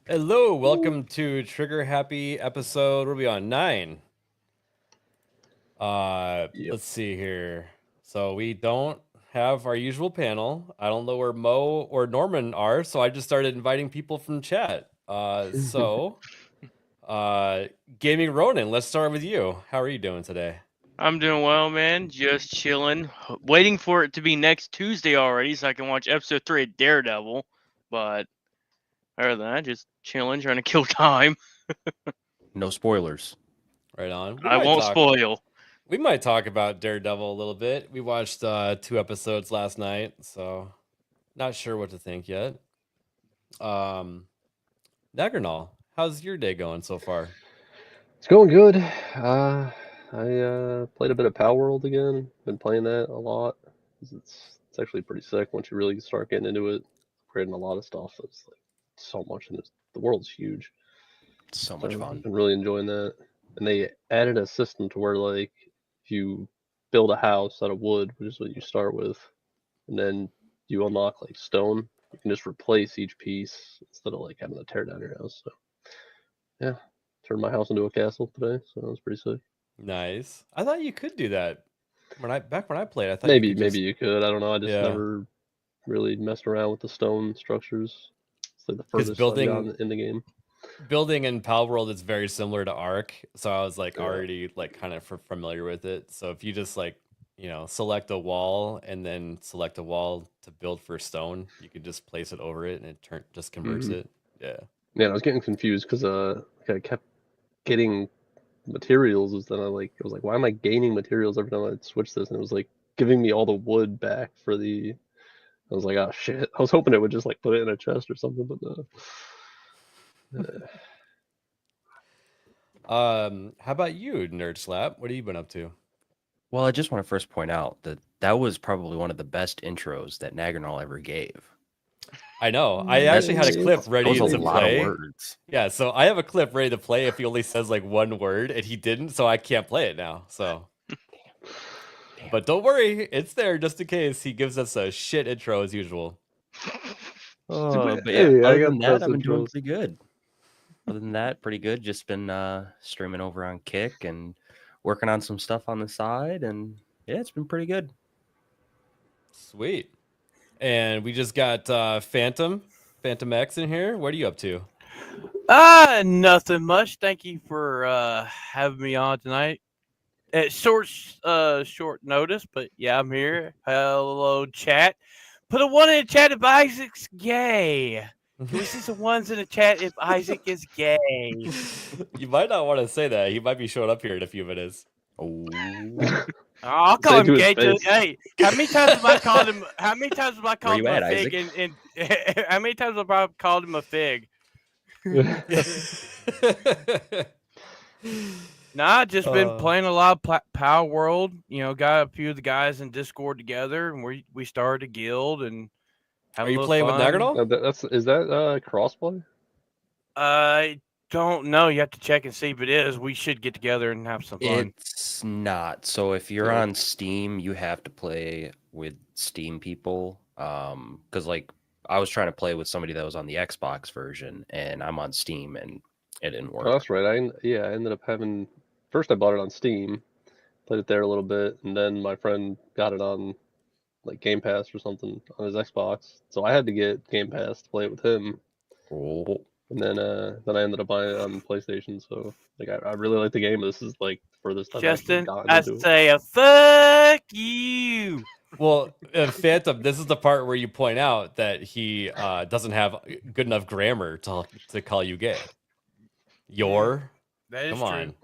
Hello, welcome to Trigger Happy episode. What are we on? 9. Yep. Let's see here. So we don't have our usual panel. I don't know where Mo or Norman are, so I just started inviting people from chat. Gaming Ronin, let's start with you. How are you doing today? I'm doing well, man. Just chilling, waiting for it to be next Tuesday already, so I can watch episode 3 of Daredevil. But other than that, just chilling, trying to kill time. No spoilers. Right on. I won't spoil. We might talk about Daredevil a little bit. We watched 2 episodes last night, so not sure what to think yet. Nagernal, how's your day going so far? It's going good. I played a bit of Power World again. Been playing that a lot. It's actually pretty sick once you really start getting into it. Creating a lot of stuff. It's like so much in it. The world's huge. So much fun. I've been really enjoying that. And they added a system to where like if you build a house out of wood, which is what you start with, and then you unlock like stone, you can just replace each piece instead of like having to tear down your house. So yeah. Turned my house into a castle today, so that was pretty sick. Nice. I thought you could do that back when I played. I thought Maybe you could. I don't know. I just never really messed around with the stone structures. It's like the furthest I've gotten in the game. Building in Pal World is very similar to Ark, so I was like already like kind of familiar with it. So if you just like select a wall and then select a wall to build for stone, you can just place it over it and it just converts it. Yeah. Yeah, I was getting confused because I kept getting materials, and then I was like, why am I gaining materials every time I switch this? And it was like giving me all the wood back for the. I was like, oh shit! I was hoping it would just like put it in a chest or something, but no. How about you, Nerd Slap? What have you been up to? Well, I just want to first point out that was probably one of the best intros that Nagernal ever gave. I know. I actually had a clip ready to play. A lot of words. Yeah, so I have a clip ready to play if he only says like one word, and he didn't, so I can't play it now. So, Damn. But don't worry, it's there just in case he gives us a shit intro as usual. But yeah, other than that, I've been doing pretty good. Other than that, pretty good. Just been streaming over on Kick and working on some stuff on the side, and yeah, it's been pretty good. Sweet. And we just got Phantom X in here. What are you up to? Nothing much. Thank you for having me on tonight. At short notice, but yeah, I'm here. Hello, chat. Put a 1 in the chat if Isaac's gay. Can we see some ones in the chat if Isaac is gay? You might not want to say that. He might be showing up here in a few minutes. Oh. I'll call him gay too. Hey, how many times have I called him? How many times have I called him a fig? And how many times have I called him a fig? Nah, just been playing a lot of Power World. Got a few of the guys in Discord together, and we started a guild. And are you playing with Nagernal? Is that crossplay? I don't know. You have to check and see if it is. We should get together and have some fun. It's not. So if you're on Steam, you have to play with Steam people. Because like I was trying to play with somebody that was on the Xbox version, and I'm on Steam, and it didn't work. Oh, that's right. I ended up having. First, I bought it on Steam, played it there a little bit, and then my friend got it on like Game Pass or something on his Xbox. So I had to get Game Pass to play it with him. Oh. And then I ended up buying it on PlayStation. So like I really like the game. This is like furthest time Justin, I say a fuck you. Well, Phantom, this is the part where you point out that he doesn't have good enough grammar to call you gay. That is Come true. on.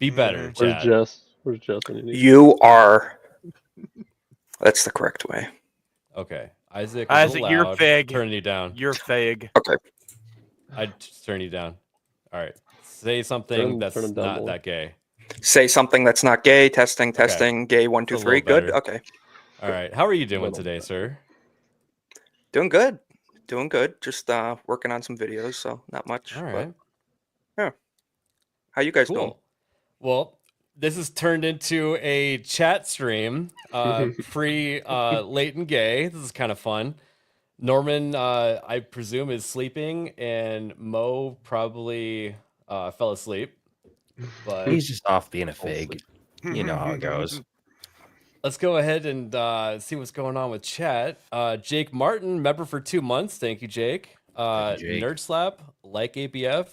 Be better, Chad. Where's Justin? You are. That's the correct way. Okay. Isaac, you're fag. Turn you down. You're fag. Okay. I'd just turn you down. All right. Say something that's not that gay. Say something that's not gay. Testing. Gay 1 2 3. Good. Okay. All right. How are you doing today, sir? Doing good. Just working on some videos, so not much. All right. But, yeah. How you guys doing? Well, this has turned into a chat stream pre Late Gey. This is kind of fun. Norman, I presume, is sleeping, and Mo probably fell asleep. But He's just off being a I'll sleep. fig. You know how it goes. let's go ahead and see what's going on with chat. Jake Martin, member for 2 months. Thank you, Jake. Thank you, Jake. Nerd Slap, like ABF.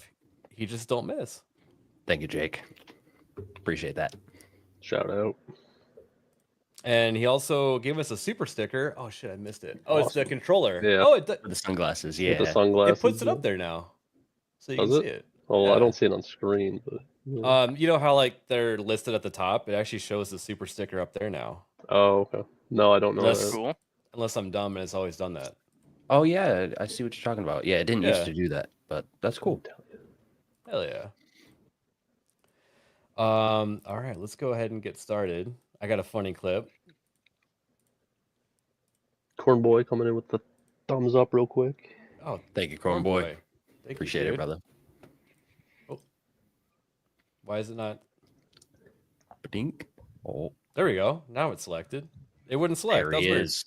He just don't miss. Thank you, Jake. Appreciate that. Shout out. And he also gave us a super sticker. Oh shit, I missed it. Oh, it's the Awesome. controller. Yeah. Oh, With the sunglasses, With the yeah. sunglasses. it puts it up there now, so you Does can it? see it. Oh, Yeah. I don't see it on screen, but. Yeah. You know how like they're listed at the top? It actually shows the super sticker up there now. Oh, okay. No, I don't know That's that. Cool. Unless I'm dumb and it's always done that. Oh yeah, I see what you're talking about. Yeah, it didn't Yeah. used to do that, but that's cool. Hell yeah. All right, let's go ahead and get started. I got a funny clip. Corn Boy coming in with the thumbs up real quick. Oh, Thank you, Corn Boy. Thank you, Appreciate it, dude. brother. Why is it not? Dink. Oh, There we go. Now it's selected. It wouldn't select. there That was he weird. is.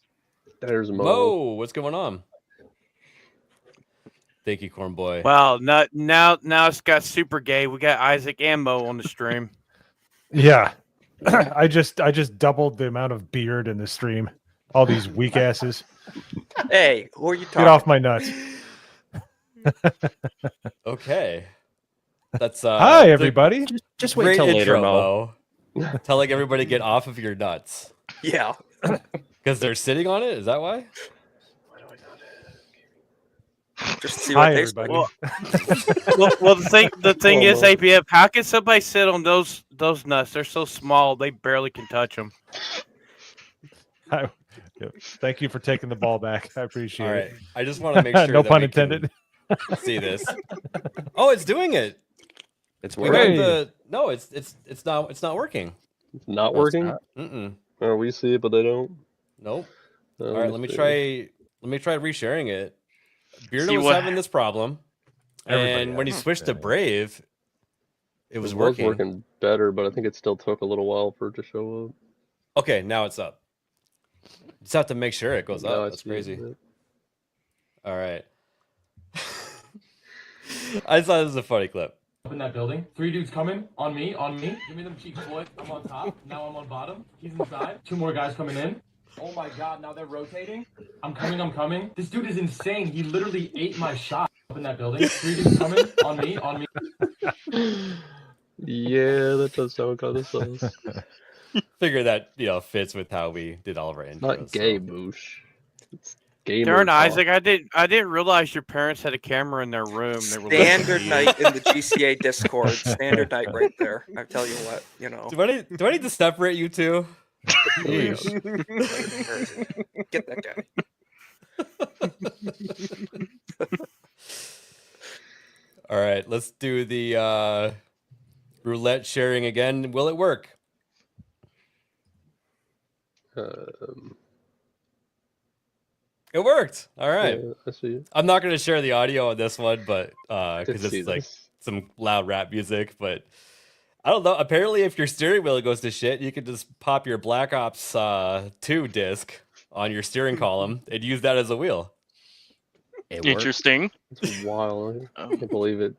There's Mo. Mo, what's going on? Thank you, Corn Boy. Wow, now it's got super gay. We got Isaac and Mo on the stream. Yeah. I just doubled the amount of beard in the stream. All these weak asses. Hey, who are you talking? Get off my nuts. Okay. That's Hi the everybody. Just wait great till later, intro, Mo. Mo. Telling everybody get off of your nuts Yeah. because they're sitting on it. Is that why? Just to see what Hi they everybody. Well, the thing Oh, is, Mo. APF, how can somebody sit on those nuts? They're so small, they barely can touch them. Hi. Yeah, thank you for taking the ball back. I appreciate All right. it. I just want to make sure No that pun we can intended. see this. Oh, it's doing it. It's We working. got Hey. the no. It's not working. It's not No, it's working? not. Mm-mm. Oh, we see it, but they don't. Nope. Oh, All right. Let me see. try. Let me try resharing it. Beardo See was what- having this problem, Everybody and when he has switched to that. Brave, it was working. working better, but I think it still took a little while for it to show up. Okay, now it's up. Just have to make sure it goes Now I up. That's see it, crazy. yeah. All right. I thought this was a funny clip. Up in that building. 3 dudes coming on me. Give me them cheeks, boy. I'm on top. Now I'm on bottom. He's inside. 2 more guys coming in. Oh my god, now they're rotating. I'm coming. This dude is insane. He literally ate my shot up in that building. 3 dudes coming on me. Yeah, that does sound kind of sus. Figure that fits with how we did all of our intros. Not gay, so. Boosh. It's gamer Darn, talk. Isaac, I didn't realize your parents had a camera in their room. They were Standard listening to you. night in the GCA Discord. Standard night right there. I tell you what, Do I need to separate you two? Yeah. Get that guy. All right, let's do the roulette sharing again. Will it work? It worked. All right. Yeah, I see it. I'm not going to share the audio on this one, but because see it's like this. some loud rap music. But I don't know. Apparently, if your steering wheel goes to shit, you can just pop your Black Ops 2 disc on your steering column and use that as a wheel. It worked. Interesting. It's wild. I Oh. can't believe it.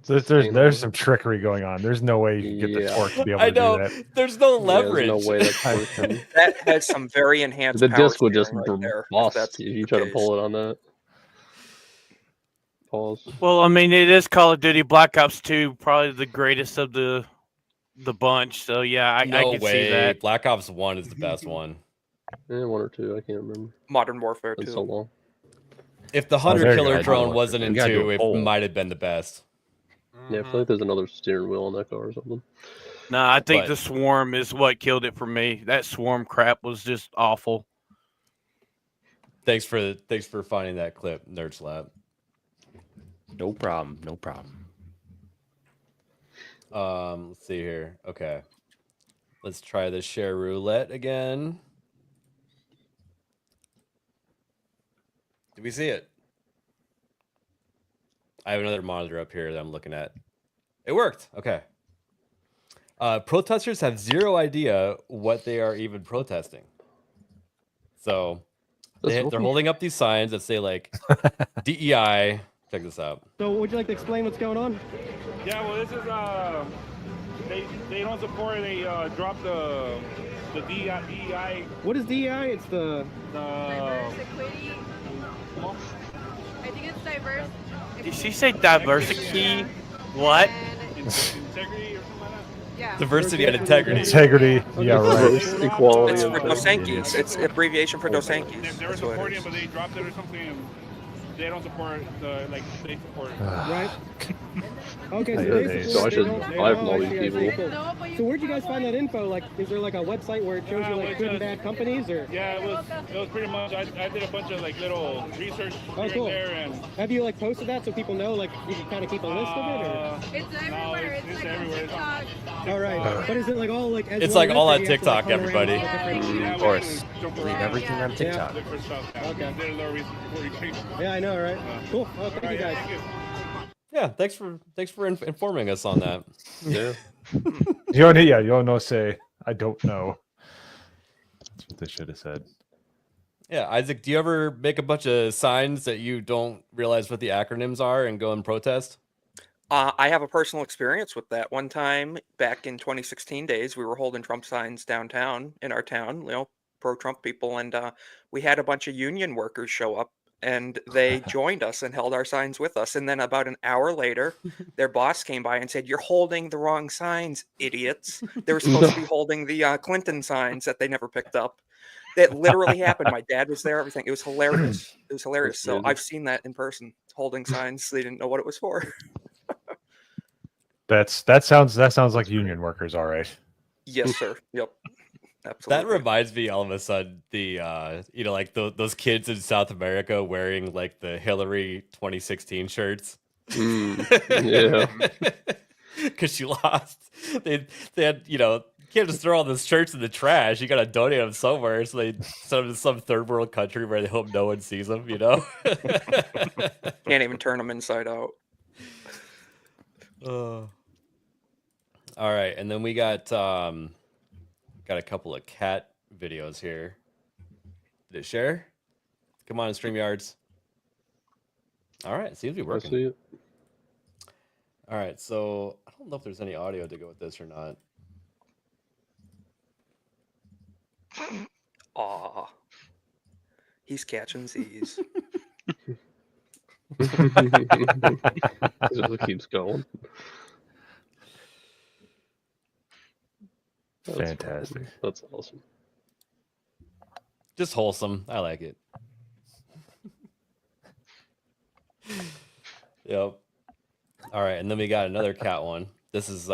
There's some trickery going on. There's no way you can get the Yeah. torque to be able I to know. do that. There's no Yeah, leverage. there's no way that's working. That has some very enhanced The power disc would just steering right there, if bust that's if you the try to case. pull it on that. Pause. Well, I mean, it is Call of Duty Black Ops 2, probably the greatest of the bunch. So yeah, I no can way. see that. Black Ops 1 is the best one. Yeah, 1 or 2, I can't remember. Modern Warfare It's 2. so long. If the there Hunter you Killer go. drone wasn't We in gotta do 2, a it poll. might have been the best. Yeah, I feel like there's another steering wheel on that car or something. No, I think But- the Swarm is what killed it for me. That Swarm crap was just awful. Thanks for finding that clip, Nerd Slap. No problem. No problem. Let's see here. Okay. Let's try the share roulette again. Do we see it? I have another monitor up here that I'm looking at. It worked. Okay. Protesters have zero idea what they are even protesting. So They're holding up these signs that say like DEI. Check this out. So would you like to explain what's going on? Yeah, well, this is they don't support. They dropped the DEI. What is DEI? It's the diverse equity. I think it's diverse. Did she say diversity? What? Integrity or something like that. Yeah. Diversity and integrity. Integrity. Yeah, right. Equality. It's and for justice. Dosankis. It's abbreviation for Dosankis. They were That's what it supporting it, is. but they dropped it or something. And they don't support the they support. right. Okay, so I they hate So I support- should they don't- buy from oh, all I these see, I see, people. cool. No, but you So where'd you guys find that info? Like, is there like a website where it shows you like good and bad companies, or Yeah, it was pretty much. I did a bunch of like little research here cool. and there, and have you like posted that so people know? Like, you can kind of keep a list of it, or? It's everywhere. It's like on everywhere. It's on TikTok. All right, but is it like all like? As It's one like all list, on or do you have to, like, TikTok, hunt around everybody. and different- yeah, Of course. jump Leave around, everything on TikTok. look for stuff. Okay. Did a little research before we came. Yeah, I know, right? Cool. Oh, thank you guys. Thank you. Yeah, thanks for informing us on that. Yeah. You don't know. Say I don't know. That's what they should have said. Yeah, Isaac, do you ever make a bunch of signs that you don't realize what the acronyms are and go and protest? I have a personal experience with that. One time back in 2016 days, we were holding Trump signs downtown in our town, pro-Trump people, and we had a bunch of union workers show up, and they joined us and held our signs with us. And then about an hour later, their boss came by and said, "You're holding the wrong signs, idiots. They were supposed to be holding the Clinton signs that they never picked up." That literally happened. My dad was there, everything. It was hilarious. It was hilarious. So I've seen that in person, holding signs. They didn't know what it was for. That sounds like union workers, all right. Yes, sir. Yep. Absolutely. That reminds me all of a sudden the like those kids in South America wearing like the Hillary 2016 shirts. Yeah. Because she lost. They had, you can't just throw all those shirts in the trash. You got to donate them somewhere. So they send them to some third world country where they hope no one sees them, Can't even turn them inside out. All right. And then we got a couple of cat videos here. Did it share? Come on, StreamYards. All right. Seems to be I working. see it. All right. So I don't know if there's any audio to go with this or not. Aw. He's catching Z's. It just keeps going. Fantastic. That's awesome. Just wholesome. I like it. Yep. All right, and then we got another cat one. This is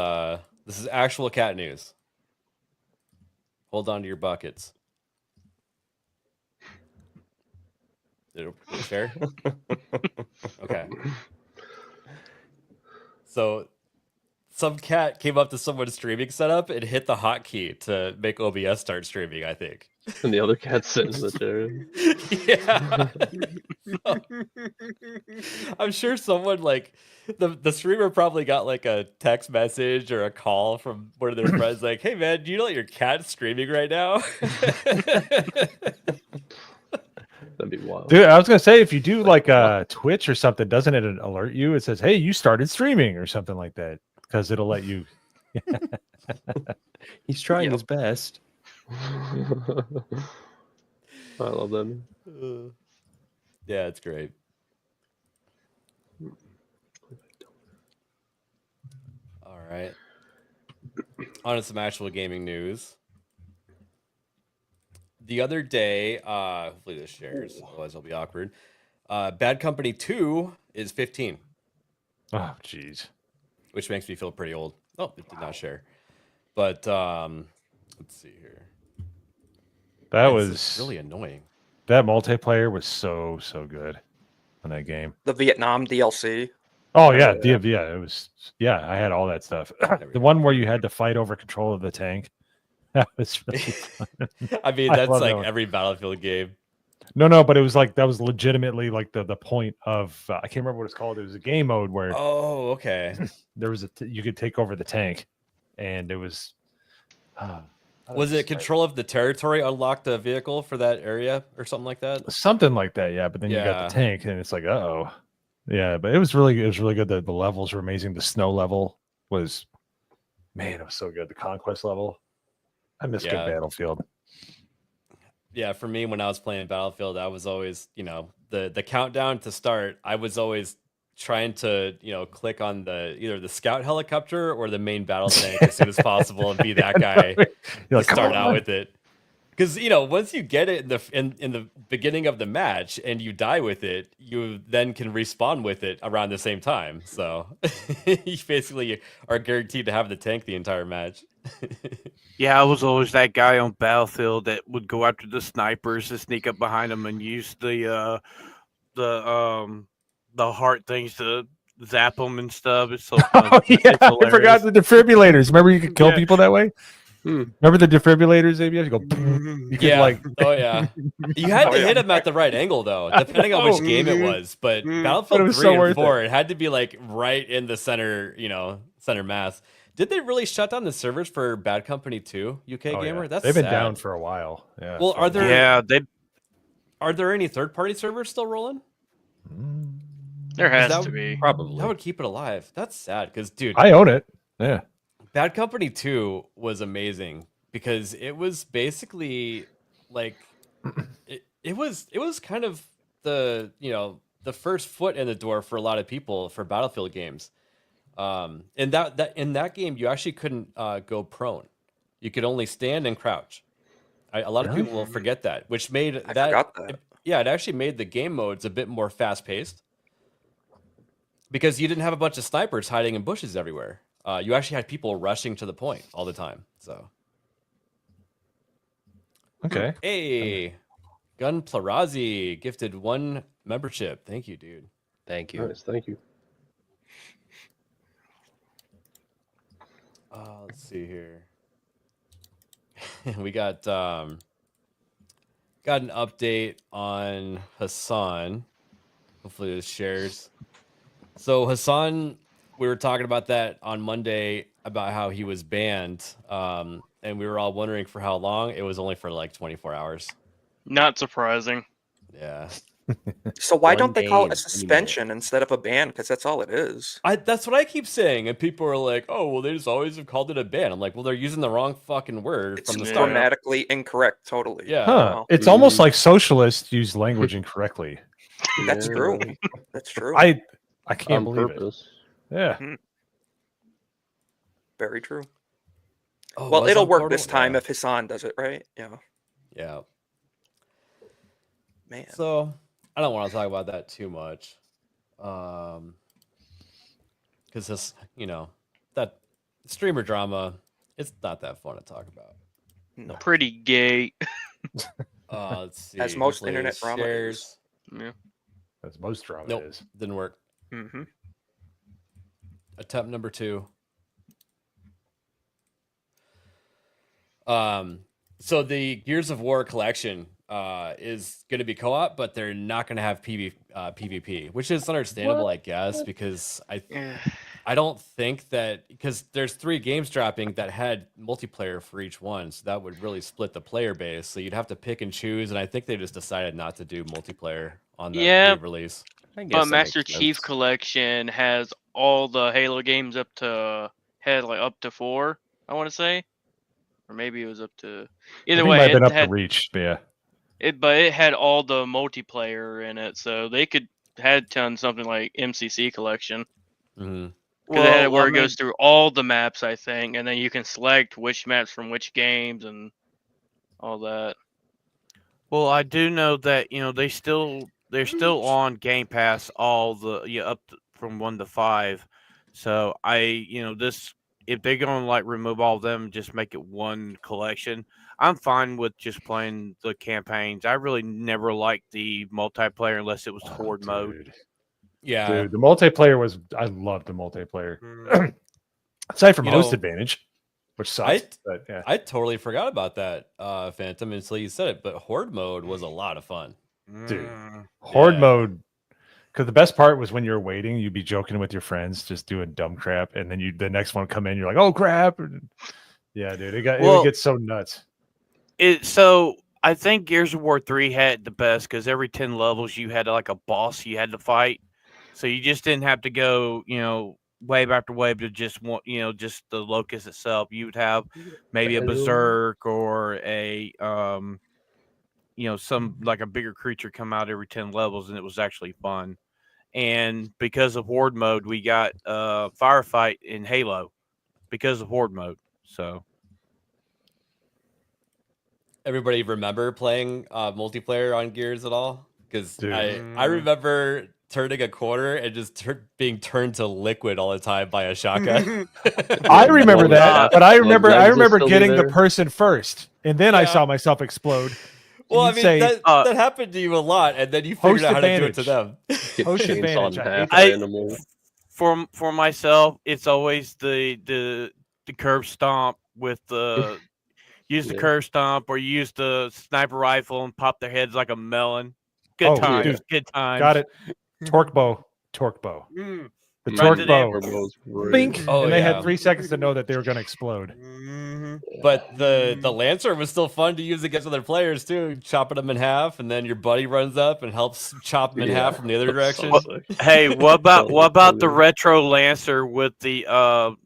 actual cat news. Hold on to your buckets. Did it share? Okay. So some cat came up to someone's streaming setup and hit the hotkey to make OBS start streaming, I think. And the other cat's sitting in the chair. Yeah. I'm sure someone like the streamer probably got like a text message or a call from one of their friends like, "Hey man, do you know that your cat's streaming right now?" That'd be wild. Dude, I was gonna say if you do like Twitch or something, doesn't it alert you? It says, "Hey, you started streaming" or something like that, because it'll let you. He's trying his best. I love that. Yeah, it's great. All right. On to some actual gaming news. The other day, hopefully this shares, otherwise it'll be awkward. Bad Company 2 is 15. Oh, jeez. Which makes me feel pretty old. Oh, it did not share. But let's see here. That It's was really annoying. That multiplayer was so good in that game. The Vietnam DLC. Oh yeah, it was. Yeah, I had all that stuff. The one where you had to fight over control of the tank. That was really fun. I mean, I that's love that like one. every Battlefield game. No, but it was like that was legitimately like the point of I can't remember what it's called. It was a game mode where Oh, okay. there was you could take over the tank, and it was Was it control of the territory unlocked a vehicle for that area or something like that? Something like that, yeah. But then you got Yeah. the tank, and it's like, oh, yeah. But it was really good. The levels were amazing. The snow level was, man, it was so good. The conquest level, I miss good Yeah. Battlefield. Yeah, for me, when I was playing Battlefield, I was always, the countdown to start. I was always trying to, click on either the scout helicopter or the main battle tank as soon as possible and be that guy You're to like, start "Come out on." with it. Because once you get it in the beginning of the match and you die with it, you then can respawn with it around the same time. So you basically are guaranteed to have the tank the entire match. Yeah, I was always that guy on Battlefield that would go after the snipers and sneak up behind them and use the heart things to zap them and stuff. It's so fun. Oh yeah, It's I forgot hilarious. the defibrillators. Remember, you could kill Yeah. people that way. Remember the defibrillators, ABS? You go. You could Yeah. Oh yeah. You had to hit him at the right angle though, depending on which know. game it was. But But it Battlefield was 3 so and worth 4, it had to be like right in the center, center mass. Did they really shut down the servers for Bad Company 2, UK Oh, Gamer? yeah. That's They've been sad. down for a while. Yeah. Well, are there Yeah, are there any third-party servers still rolling? There has that to be. Probably. That would keep it alive. That's sad because, dude, I own it. Yeah. Bad Company 2 was amazing because it was basically like it was kind of the the first foot in the door for a lot of people for Battlefield games. And that in that game you actually couldn't go prone. You could only stand and crouch. A lot of people will forget that, which made I forgot that. it actually made the game modes a bit more fast paced because you didn't have a bunch of snipers hiding in bushes everywhere. You actually had people rushing to the point all the time. So, Okay. hey, Gun Plarazi gifted 1 membership. Thank you, dude. Thank you. Nice, thank you. Let's see here. We got an update on Hassan. Hopefully this shares. So Hassan, we were talking about that on Monday about how he was banned, and we were all wondering for how long. It was only for like 24 hours. Not surprising. Yeah. So why One don't they call day it a and 3 suspension instead of a ban? Because that's all it is. That's what I keep saying, and people are like, "Oh, well, they just always have called it a ban." I'm like, "Well, they're using the wrong fucking word It's from the start." grammatically incorrect, totally. Yeah. Huh. Well, It's almost like socialists use language incorrectly. that's Yeah, true. That's true. I can't on believe purpose. it. Yeah. Very true. Oh, Well, was it'll on work Portal? this time Yeah. if Hassan does it, right? Yeah. Yeah. Man. So I don't want to talk about that too much, because this, that streamer drama, it's not that fun to talk about. No. Pretty gay. Let's see. As most Hopefully internet it drama shares. is. Yeah. That's most drama Nope, is. didn't work. Mm-hmm. Attempt number 2. So the Gears of War collection is going to be co-op, but they're not going to have PvP, which is understandable, I guess, because I don't think that, because there's 3 games dropping that had multiplayer for each one, so that would really split the player base. So you'd have to pick and choose, and I think they just decided not to do multiplayer on that release. I guess But that Master makes Chief sense. Collection has all the Halo games up to 4, I want to say, or maybe it was up to. I Either think it way, might have been it up had to Reach, but yeah. but it had all the multiplayer in it, so they could had done something like MCC Collection. Mm-hmm. Because it had it where it goes through all the maps, I think, and then you can select which maps from which games and all that. Well, I do know that they're still on Game Pass all the from 1 to 5. So this, if they're going to like remove all of them, just make it one collection. I'm fine with just playing the campaigns. I really never liked the multiplayer unless it was horde mode. Yeah, Dude, the multiplayer was, I loved the multiplayer. Aside from host advantage, which sucks. But yeah. I totally forgot about that, Phantom, until you said it. But horde mode was a lot of fun, dude. Horde mode, because the best part was when you're waiting, you'd be joking with your friends, just doing dumb crap, and then the next one come in, you're like, "Oh crap!" Yeah, dude, it Well- would get so nuts. So I think Gears of War 3 had the best because every 10 levels you had like a boss you had to fight. So you just didn't have to go, wave after wave to just just the locust itself. You would have maybe a berserk or a some like a bigger creature come out every 10 levels, and it was actually fun. And because of horde mode, we got firefight in Halo because of horde mode. So Everybody remember playing multiplayer on Gears at all? Because Dude. I remember turning a corner and just being turned to liquid all the time by a shotgun. I remember that, but I remember Legs will still be getting the there. person first, and then I Yeah. saw myself explode. Well, I You'd mean, say, that happened to you a lot, and then you figured Host out how to do it to advantage. them. Get Host chainsawed advantage. in half I- randomly. for myself, it's always the curve stomp with the use the Yeah. curve stomp, or you use the sniper rifle and pop their heads like a melon. Good Oh, times, dude. good times. Got it. Torque bow. Mm. The Right torque to the bow. Turbos were Bink. great. Oh, and they yeah. had 3 seconds to know that they were going to explode. Mhm. But the Lancer was still fun to use against other players too, chopping them in half, and then your buddy runs up and helps chop them in half from the other That's so direction. sick. Hey, what about Oh, the okay. retro Lancer with the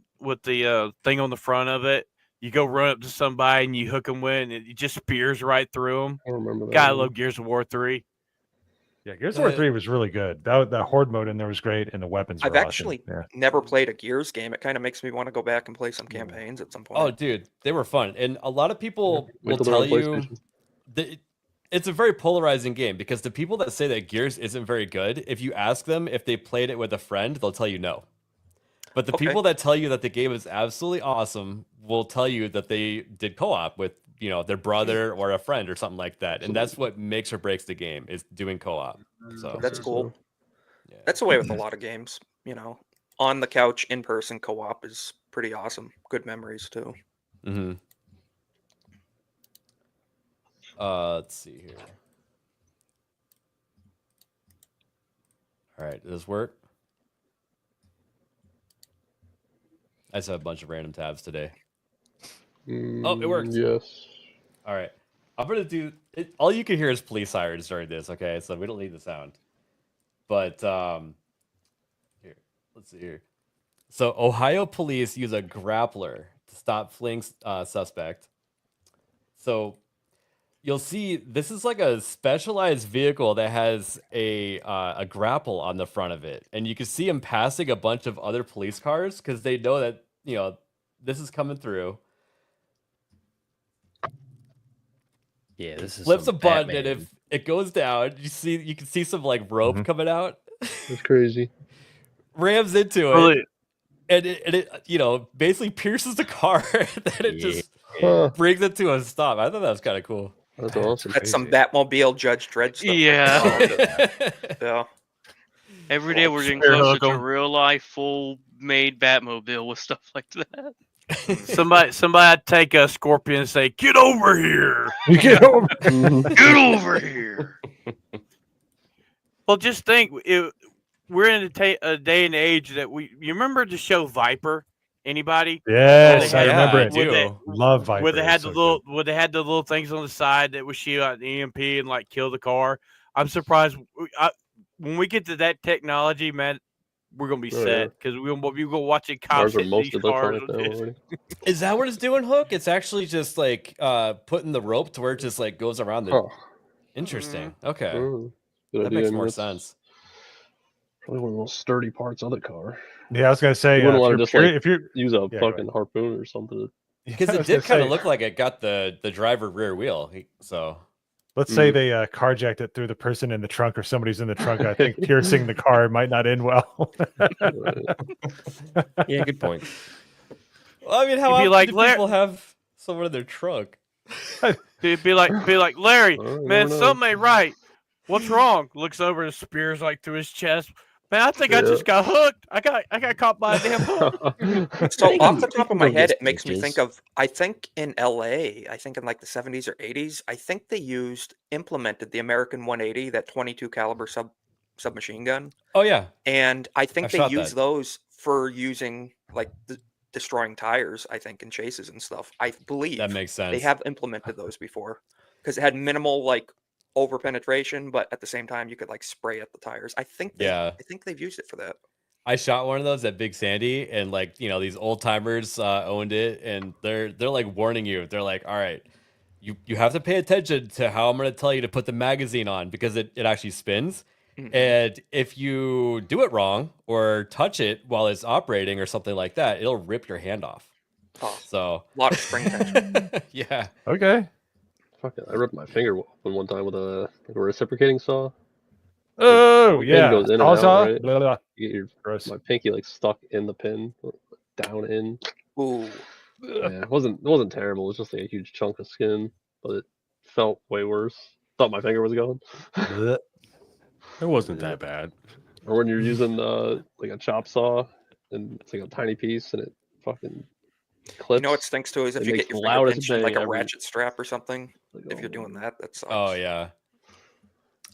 thing on the front of it? You go run up to somebody and you hook them with, and it just spears right through them. I remember that. God, I one. love Gears of War 3. Yeah, Gears of War 3 was really good. That horde mode in there was great, and the weapons were I've actually awesome. never played a Gears game. It kind of makes me want to go back and play some campaigns at some point. Oh, dude, they were fun, and a lot of people Wait will till they're tell on you PlayStation. that it's a very polarizing game because the people that say that Gears isn't very good, if you ask them if they played it with a friend, they'll tell you no. But the Okay. people that tell you that the game is absolutely awesome will tell you that they did co-op with their brother or a friend or something like that, and that's what makes or breaks the game is doing co-op. So That's cool. yeah. That's the way with a lot of games. On the couch, in person co-op is pretty awesome. Good memories too. Mm-hmm. Let's see here. All right, does this work? I just have a bunch of random tabs today. Oh, it worked. Yes. All right, I'm gonna do it. All you can hear is police sirens during this. Okay, so we don't need the sound. But here, let's see here. So Ohio police use a grappler to stop fleeing suspect. So you'll see this is like a specialized vehicle that has a grapple on the front of it, and you can see him passing a bunch of other police cars because they know that this is coming through. Yeah, this is Flips a some button, Batman. and if it goes down, you can see some like rope coming out. That's crazy. Rams into it, Really? and it basically pierces the car, and then it just Huh. brings it to a stop. I thought that was kind of cool. That's awesome. That's some Crazy. Batmobile Judge Dredd stuff. Yeah. Yeah. Every day we're getting Spear closer hook to 'em. real life, full made Batmobile with stuff like that. Somebody take a Scorpion and say, "Get over here." You get over. Mhm. Get over here. Well, just think, we're in a day and age that you remember the show Viper? Anybody? Yes, Oh, I yeah, remember I it. do. Love Viper. Where they had It's the so little, good. where they had the little things on the side that would shoot out the EMP and like kill the car. I'm surprised when we get to that technology, man. We're gonna be Oh, set because we gonna watch it. Cops Cars are hit most these cars. electronic now already. Is that what it's doing, Hook? It's actually just like putting the rope to where it just like goes around the. Huh. Interesting. Okay, Oh, good that idea. makes I mean, more that's sense. Probably one of the most sturdy parts of the car. Yeah, I was gonna say You wouldn't want to if just you're, like if you're use a Yeah, go fucking harpoon or something. Because I it was did gonna kind of say, look like it got the driver rear wheel. So let's say they carjacked it through the person in the trunk or somebody's in the trunk. I think piercing the car might not end well. Yeah, good point. well, I mean, how You'd be often like, do "Larry-" people have someone in their trunk? Be like, Larry, Oh, you man, never know. something ain't right. What's wrong? Looks over and spears like through his chest. Man, I think I just got hooked. I got caught by a damn hook. So off the top of my Speaking of head, these it makes me think bitches. of, I think in LA, I think in like the 70s or 80s, I think they implemented the American 180, that 22 caliber submachine gun. Oh yeah, And I think I've they shot use that. those for using like to destroying tires, I think, in chases and stuff. I believe That makes sense. they have implemented those before because it had minimal like over penetration, but at the same time you could like spray at the tires. I think they've used it for that. I shot one of those at Big Sandy, and like these old timers owned it, and they're like warning you. They're like, all right, you have to pay attention to how I'm going to tell you to put the magazine on because it actually spins. And if you do it wrong or touch it while it's operating or something like that, it'll rip your hand off. Oh, So a lot of spring tension. yeah. Okay. Fuck it, I ripped my finger one time with a reciprocating saw. Oh, The pin yeah. goes in and Saw, out, saw? right? Blah, blah. You get Gross. my pinky like stuck in the pin, down in. Ooh. Yeah, it wasn't terrible. It was just like a huge chunk of skin, but it felt way worse. Thought my finger was going. Bleh. It wasn't that bad. Or when you're using like a chop saw and it's like a tiny piece and it fucking clips. You know what stinks too is if it you makes get your the finger loudest pinched in bang like a ever. ratchet strap or something. Like, If you're doing that sucks. Oh yeah.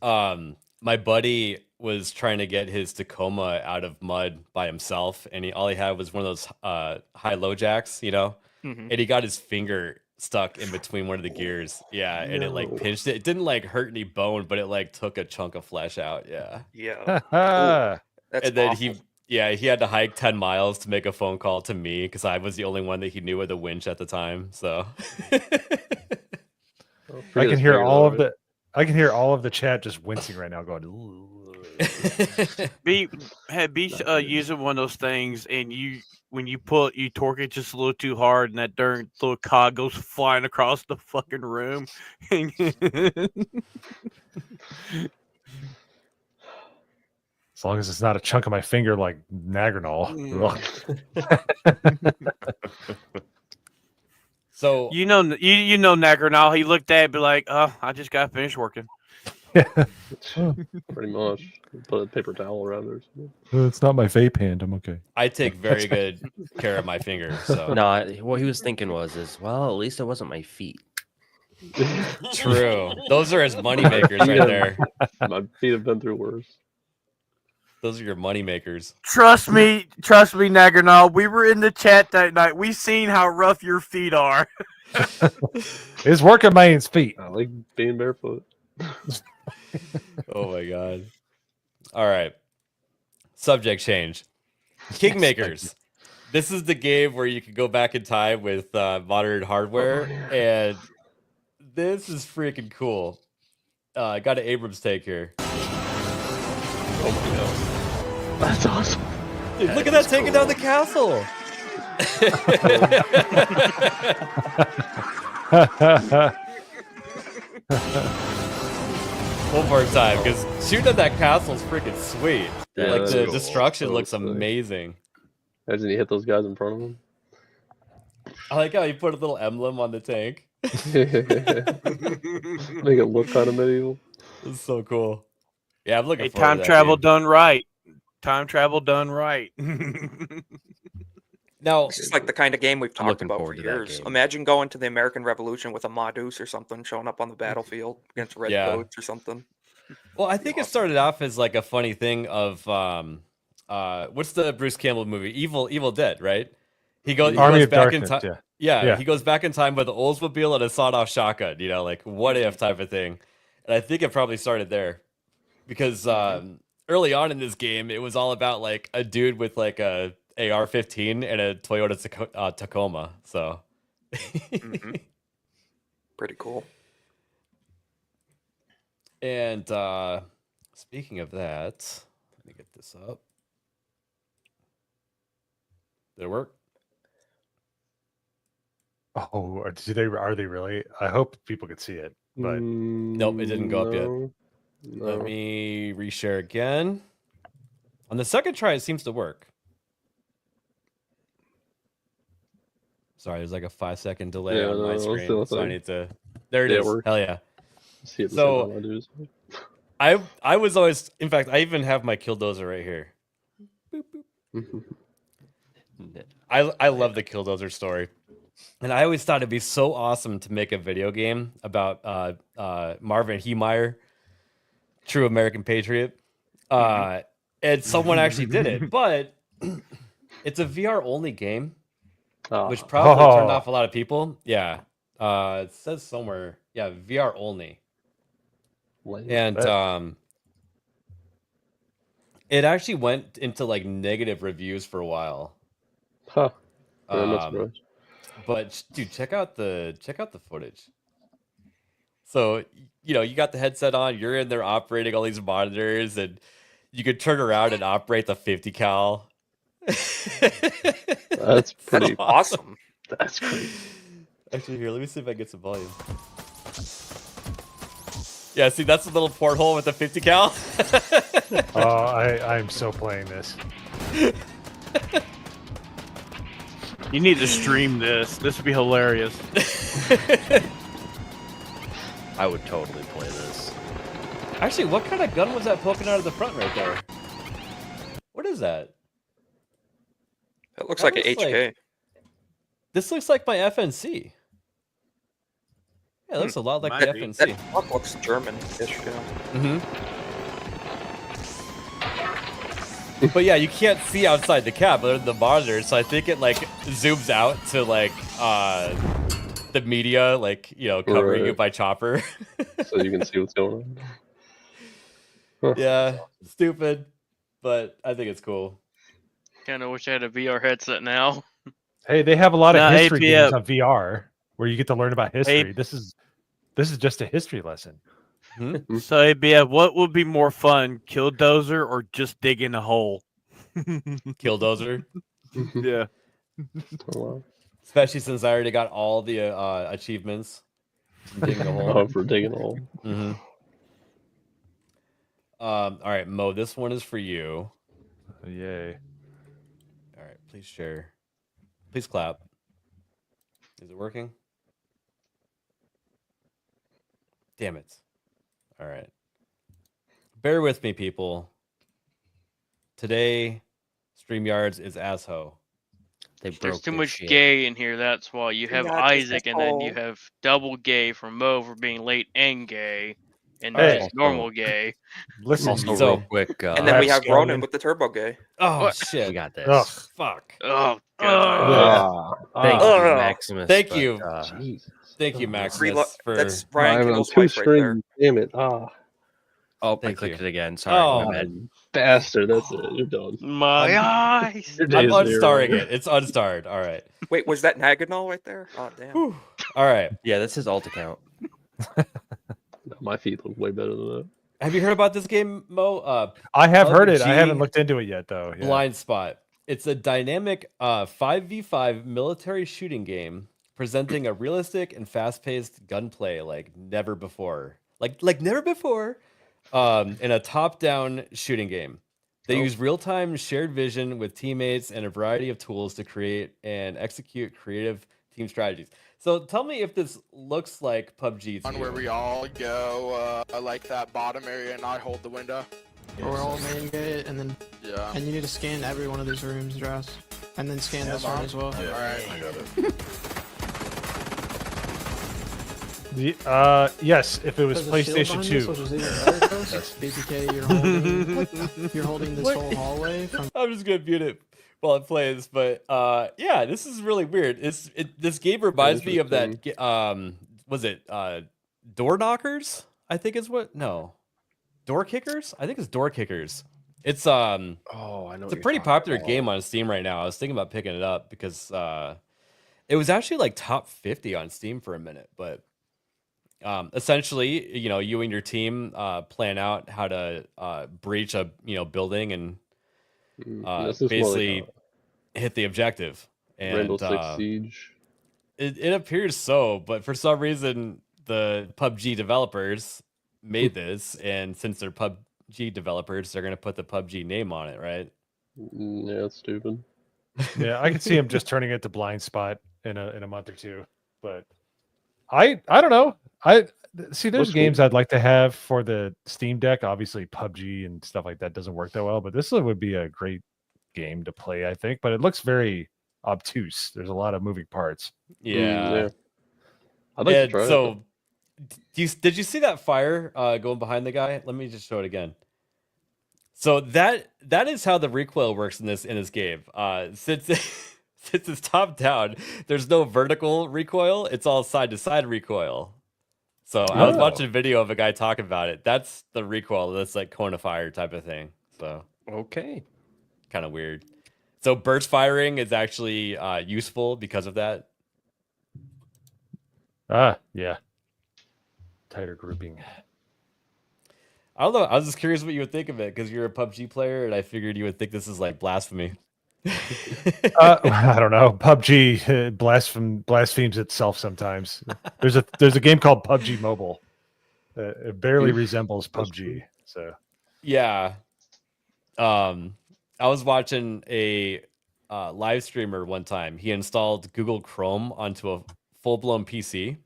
My buddy was trying to get his Tacoma out of mud by himself, and all he had was one of those high-low jacks, Mhm. and he got his finger stuck in between one of the gears. Yeah, and it like No. pinched it. It didn't like hurt any bone, but it like took a chunk of flesh out. Yeah. Yeah. Ah. That's And then awful. he had to hike 10 miles to make a phone call to me because I was the only one that he knew with a winch at the time. So I can hear all of the chat just wincing right now, going. "Ooh." Be using one of those things, and when you torque it just a little too hard, and that darn little cog goes flying across the fucking room. As long as it's not a chunk of my finger like Nagranol. So you know Nagranal. He looked at it, be like, "Oh, I just got finished working." Pretty much. Put a paper towel around it or something. It's not my vape hand. I'm okay. I take very good care of my finger. So No, what he was thinking was, well, at least it wasn't my feet. true. Those are his money makers right there. My feet have been through worse. Those are your money makers. Trust me, Nagranal. We were in the chat that night. We seen how rough your feet are. It's working man's feet. I like being barefoot. Oh my god. All right. Subject change. Kingmakers. This is the game where you can go back in time with modern hardware, and this is freaking cool. I got an Abrams take here. Oh my god. That's awesome. Dude, look at that taking down the castle. One more time, because shooting at that castle is freaking sweet. Yeah, Like that's the cool. destruction So looks sick. amazing. Imagine you hit those guys in front of him. I like how you put a little emblem on the tank. Make it look kind of medieval. This is so cool. Yeah, I'm looking Hey, forward time to that travel game. done right. Time travel done right. Now, This is like the kind of game we've talked looking about for forward to that years. game. Imagine going to the American Revolution with a Modus or something showing up on the battlefield against Red Yeah. Coats or something. well, I think it started off as like a funny thing of what's the Bruce Campbell movie? Evil Dead, right? He goes Army of back in Darkness. time. Yeah. Yeah, he goes back in time with an Oldsmobile and a sawed-off shotgun. Like what if type of thing. And I think it probably started there because early on in this game, it was all about like a dude with like a AR-15 and a Toyota Tacoma. So Mhm. Pretty cool. And speaking of that, let me get this up. Did it work? Oh, are they really? I hope people could see it. But Nope, it didn't go up yet. No. Let me reshare again. On the second try, it seems to work. Sorry, there's like a 5-second delay Yeah, on no, my I was screen, gonna so I say. need to. There it Yeah, it is. worked. Hell yeah! See it the So- same time I do. I was always, in fact, I even have my Killdozer right here. I love the Killdozer story, and I always thought it'd be so awesome to make a video game about Marvin Heemeyer, true American patriot, and someone actually did it, but it's a VR only game, which probably turned Oh. off a lot of people. Yeah. It says somewhere. Yeah, VR only. And it actually went into like negative reviews for a while. Huh. I'm not surprised. But dude, check out the footage. So, you know, you got the headset on, you're in there operating all these monitors, and you could turn around and operate the 50 cal. That's pretty awesome. That's great. Actually, here, let me see if I get some volume. Yeah, see, that's a little porthole with the 50 cal. Oh, I'm so playing this. You need to stream this. This would be hilarious. I would totally play this. Actually, what kind of gun was that poking out of the front right there? What is that? That looks like an HK. This looks like my FNC. Yeah, it looks a lot like the FNC. That clock looks German-ish, yeah. Mm-hmm. But yeah, you can't see outside the cab other than the monitor, so I think it like zooms out to like the media, like, you know, covering you by chopper. So you can see what's going on. Yeah, stupid, but I think it's cool. Kind of wish I had a VR headset now. Hey, they have a lot of history APF. games on VR where you get to learn about history. This is just a history lesson. So, ABF, what would be more fun, Killdozer or just digging a hole? Killdozer. Yeah. Oh, wow. Especially since I already got all the achievements. from digging a hole. Oh, for digging a hole. Mm-hmm. All right, Mo, this one is for you. Yay. All right, please share. Please clap. Is it working? Damn it. All right. Bear with me, people. Today, StreamYards is asshole. There's too much gay in here, that's why. You have Yeah, it's Isaac, and then you have double gay from Mo for being late and gay, and Hey. just normal gay. Listen, Also, So- real quick. And then we have Scallion. Ronan with the turbo gay. Oh, What? shit. We got this. Ugh. Fuck. Oh, God. Thank you, Ugh. Maximus. Thank but, you. Jesus. Thank you, Maximus, Relo- for... That's Ryan I'm Kittle's too wife right there. string. Damn it. Oh, I Thank clicked you. it again. Sorry, Oh, my bad. Bastard. That's it. You're done. My eyes. Your I'm day is unstarring zero. it. It's unstarred. All right. Wait, was that Naganol right there? Oh, damn. Whew. All right. Yeah, that's his alt account. No, my feet look way better than that. Have you heard about this game, Mo? I have heard it. I PUBG haven't looked into it yet, though. Yeah. Blind Spot. It's a dynamic 5v5 military shooting game presenting a realistic and fast-paced gunplay like never before. Like never before. In a top-down shooting game. They use real-time shared vision with teammates and a variety of tools to create and execute creative team strategies. So tell me if this looks like PUBG to One you. where we all go like that bottom area and I hold the window. We're all main gate, and then Yeah. and you need to scan every one of these rooms, Dross, and then scan this one as well. Alright. I got it. Yes, if it was There's a shield PlayStation behind 2. this, which is even better, Dross. BPK, you're holding this What? whole hallway from. I'm just gonna mute it while it plays, but yeah, this is really weird. This game reminds me of that. Was it Door Knockers? I think is what. No, Door Kickers. I think it's Door Kickers. It's Oh, I know. it's a pretty popular game on Steam right now. I was thinking about picking it up because it was actually like top 50 on Steam for a minute, but. Essentially, you know, you and your team plan out how to breach a building and This is more basically like hit the objective. And Rainbow Six Siege. it appears so, but for some reason the PUBG developers made this, and since they're PUBG developers, they're gonna put the PUBG name on it, right? Yeah, it's stupid. Yeah, I can see him just turning it to Blind Spot in a month or two. But I don't know. I see there's What's games I'd like to have for the Steam Deck. Obviously, PUBG and stuff like that doesn't work that well, but this would be a great game to play, I think. But it looks very obtuse. There's a lot of moving parts. Yeah. I'd like to try so did you see that fire going behind the guy? Let me just show it again. So that is how the recoil works in this game. Since since it's top down, there's no vertical recoil. It's all side to side recoil. So I was Oh. watching a video of a guy talking about it. That's the recoil. That's like cone of fire type of thing. So Okay. kind of weird. So burst firing is actually useful because of that. Yeah. Tighter grouping. I don't know. I was just curious what you would think of it because you're a PUBG player, and I figured you would think this is like blasphemy. I don't know. PUBG blasphemes itself sometimes. There's a game called PUBG Mobile. It barely resembles PUBG. So Yeah. I was watching a live streamer one time. He installed Google Chrome onto a full-blown PC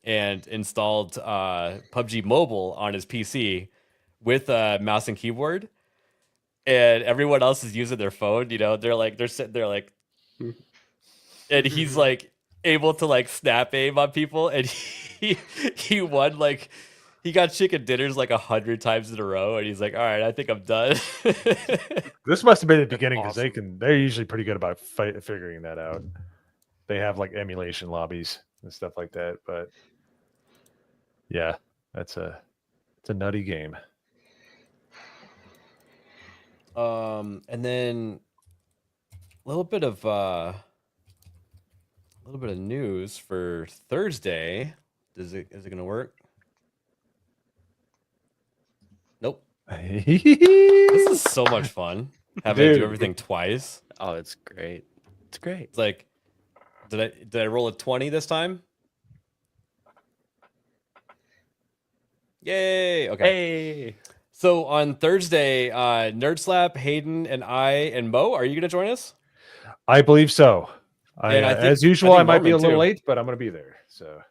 and installed PUBG Mobile on his PC with a mouse and keyboard. And everyone else is using their phone, you know, they're sitting there like, and he's like able to like snap aim on people, and he won like he got chicken dinners like 100 times in a row, and he's like, all right, I think I'm done. this must have been the beginning because they're usually pretty good about figuring that out. They have like emulation lobbies and stuff like that, but yeah, it's a nutty game. And then a little bit of news for Thursday. Is it gonna work? Nope. This is so much fun having to do everything twice. Oh, it's great. It's great. It's like, did I roll a 20 this time? Yay! Okay. Hey. So on Thursday, Nerd Slap, Hayden, and Mo, are you going to join us? I believe so. And I think- as usual, I might be a Norman, little too. late, but I'm going to be there. So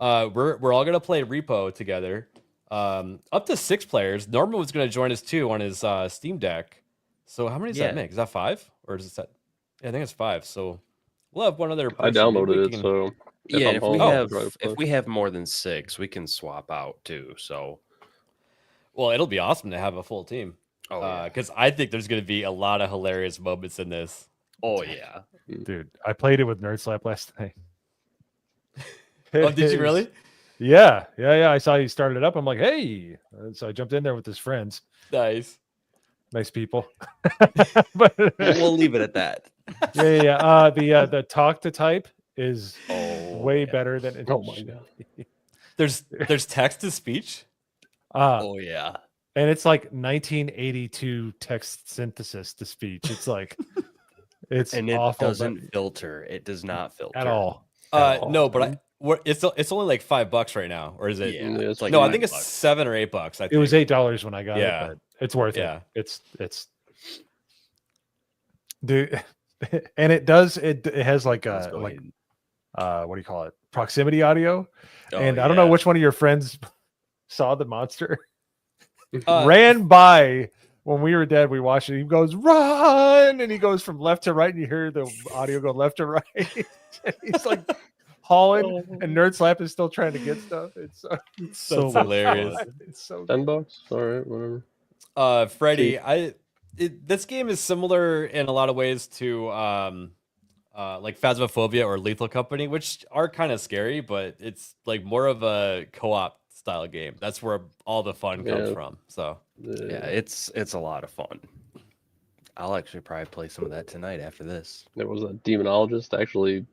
We're all going to play Repo together. Up to 6 players. Norman was going to join us too on his Steam Deck. So how many does that make? Is that 5 or is it set? Yeah, I think it's 5. So we'll have one other. I person. Maybe we downloaded it, can- so Yeah, I'm if home, we I'll have try to play. if we have more than 6, we can swap out too. So Well, it'll be awesome to have a full team. Oh, yeah. Because I think there's going to be a lot of hilarious moments in this. Oh yeah. dude, I played it with Nerd Slap last night. Oh, did you really? Yeah. I saw you started it up. I'm like, hey. So I jumped in there with his friends. Nice. Nice people. But We'll leave it at that. yeah. The talk to type is way yeah. better than it. Oh my god. There's text to speech. Oh yeah. And it's like 1982 text synthesis to speech. It's like it's And it awful, doesn't filter. It does not filter at all. No, but it's only like $5 right now, or is it? Yeah, it's like no, I think $9. it's $7 or $8. I think It was $8 when I got Yeah. it, but it's worth Yeah. it. It's dude, and it has like Let's a go like ahead. what do you call it? Proximity audio. Oh, And I don't know yeah. which one of your friends saw the monster. Uh, Ran by when we were dead. We watched it. He goes, run, and he goes from left to right, and you hear the audio go left to right. He's like hauling, and Nerd Slap is still trying to get stuff. It's so That's hilarious. It's so $10. All right, whatever. Freddie, this game is similar in a lot of ways to like Phasmophobia or Lethal Company, which are kind of scary, but it's like more of a co-op style game. That's where all the fun comes Yeah. from. So Yeah, it's a lot of fun. I'll actually probably play some of that tonight after this. There was a demonologist. Actually,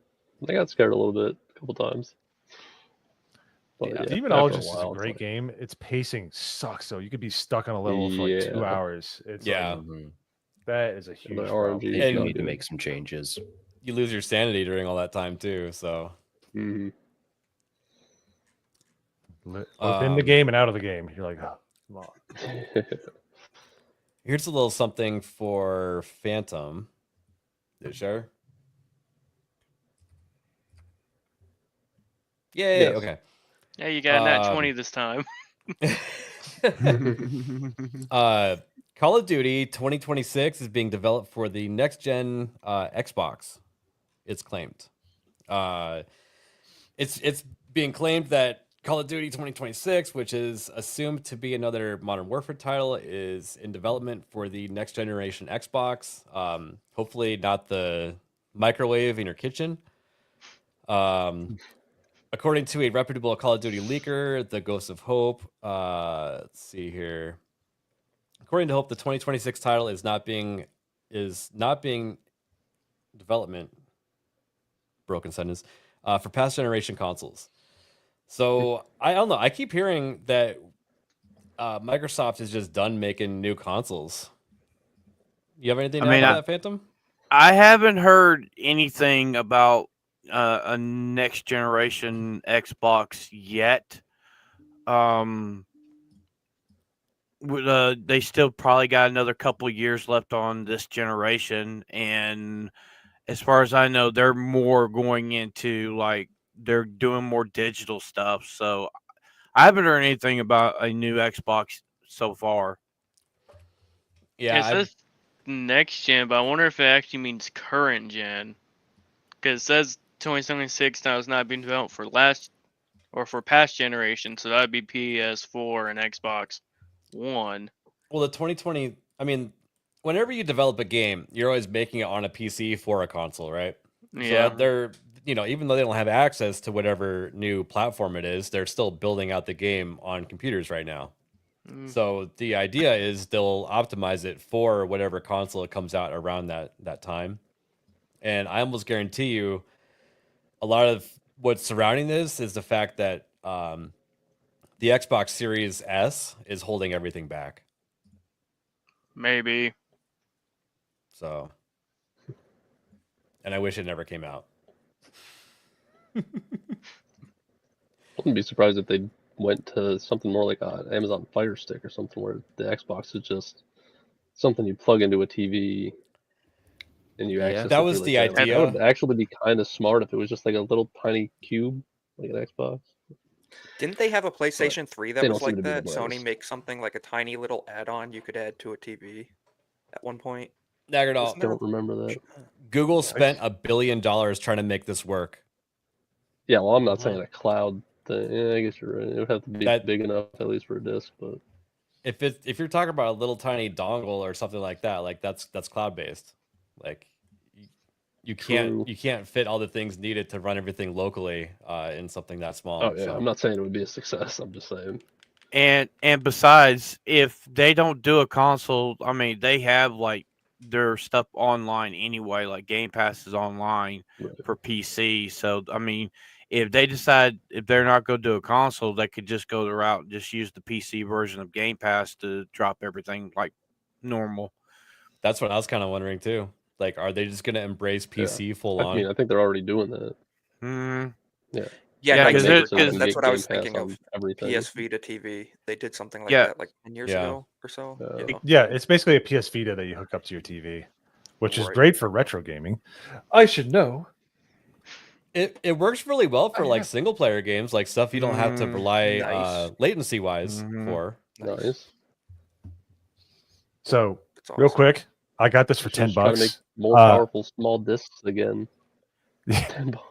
I got scared a little bit a couple times. But Yeah. after Demonologist is a while, it's great like, game. Its pacing sucks, though. You could be stuck on a level for like 2 Yeah. hours. It's Yeah. like, Mhm. that is a huge the problem. RNG. They And- do need to make some changes. you lose your sanity during all that time too. So Mhm. Both in the game and out of the game. You're like, oh, come on. here's a little something for Phantom. You sure? Yay! Yes. Okay. Yeah, you got that Um, 20 this time. Call of Duty 2026 is being developed for the next gen Xbox. It's claimed. It's being claimed that Call of Duty 2026, which is assumed to be another Modern Warfare title, is in development for the next generation Xbox. Hopefully not the microwave in your kitchen. According to a reputable Call of Duty leaker, the Ghost of Hope. Let's see here. According to Hope, the 2026 title is not being development. Broken sentence. For past generation consoles. So I don't know. I keep hearing that Microsoft is just done making new consoles. You have anything to add to that, Phantom? I haven't heard anything about a next generation Xbox yet. They still probably got another couple years left on this generation, and as far as I know, they're more going into like they're doing more digital stuff. So I haven't heard anything about a new Xbox so far. Yeah, it says next gen, but I wonder if it actually means current gen. Because it says 2076 now is not being developed for past generation, so that'd be PS4 and Xbox One. Well, the 2020, I mean, whenever you develop a game, you're always making it on a PC for a console, right? Yeah. So they're, even though they don't have access to whatever new platform it is, they're still building out the game on computers right now. So the idea is they'll optimize it for whatever console it comes out around that time. And I almost guarantee you a lot of what's surrounding this is the fact that the Xbox Series S is holding everything back. Maybe. So, and I wish it never came out. I wouldn't be surprised if they went to something more like an Amazon Fire Stick or something where the Xbox is just something you plug into a TV and you access. That was the idea. That would actually be kind of smart if it was just like a little tiny cube like an Xbox. Didn't they have a PlayStation 3 that they was don't seem like to be that? the Sony brightest. makes something like a tiny little add-on you could add to a TV at one point. Nagardol, I don't remember that. Google spent $1 billion trying to make this work. Yeah, well, I'm not saying a cloud thing. Yeah, I guess you're right. It would have to be big enough at least for a disc, but if you're talking about a little tiny dongle or something like that, like that's cloud based. Like you can't fit all the things needed to run everything locally in something that small. oh yeah, so. I'm not saying it would be a success. I'm just saying. And besides, if they don't do a console, I mean, they have like their stuff online anyway, like Game Pass is online for PC. So I mean, if they decide if they're not going to do a console, they could just go the route and just use the PC version of Game Pass to drop everything like normal. That's what I was kind of wondering too. Like, are they just going to embrace PC full on? I mean, I think they're already doing that. Yeah, Yeah, like because that's what I was Game Pass thinking of. on everything. PS Vita TV. They did something like Yeah. that like 10 years ago or so. Yeah, it's basically a PS Vita that you hook up to your TV, which is Right. great for retro gaming. I should know. It works really well for like single player games, like stuff you don't have to rely Nice. latency wise for. Nice. So, That's real awesome. quick, I got this for Just $10. trying to make more powerful small discs again.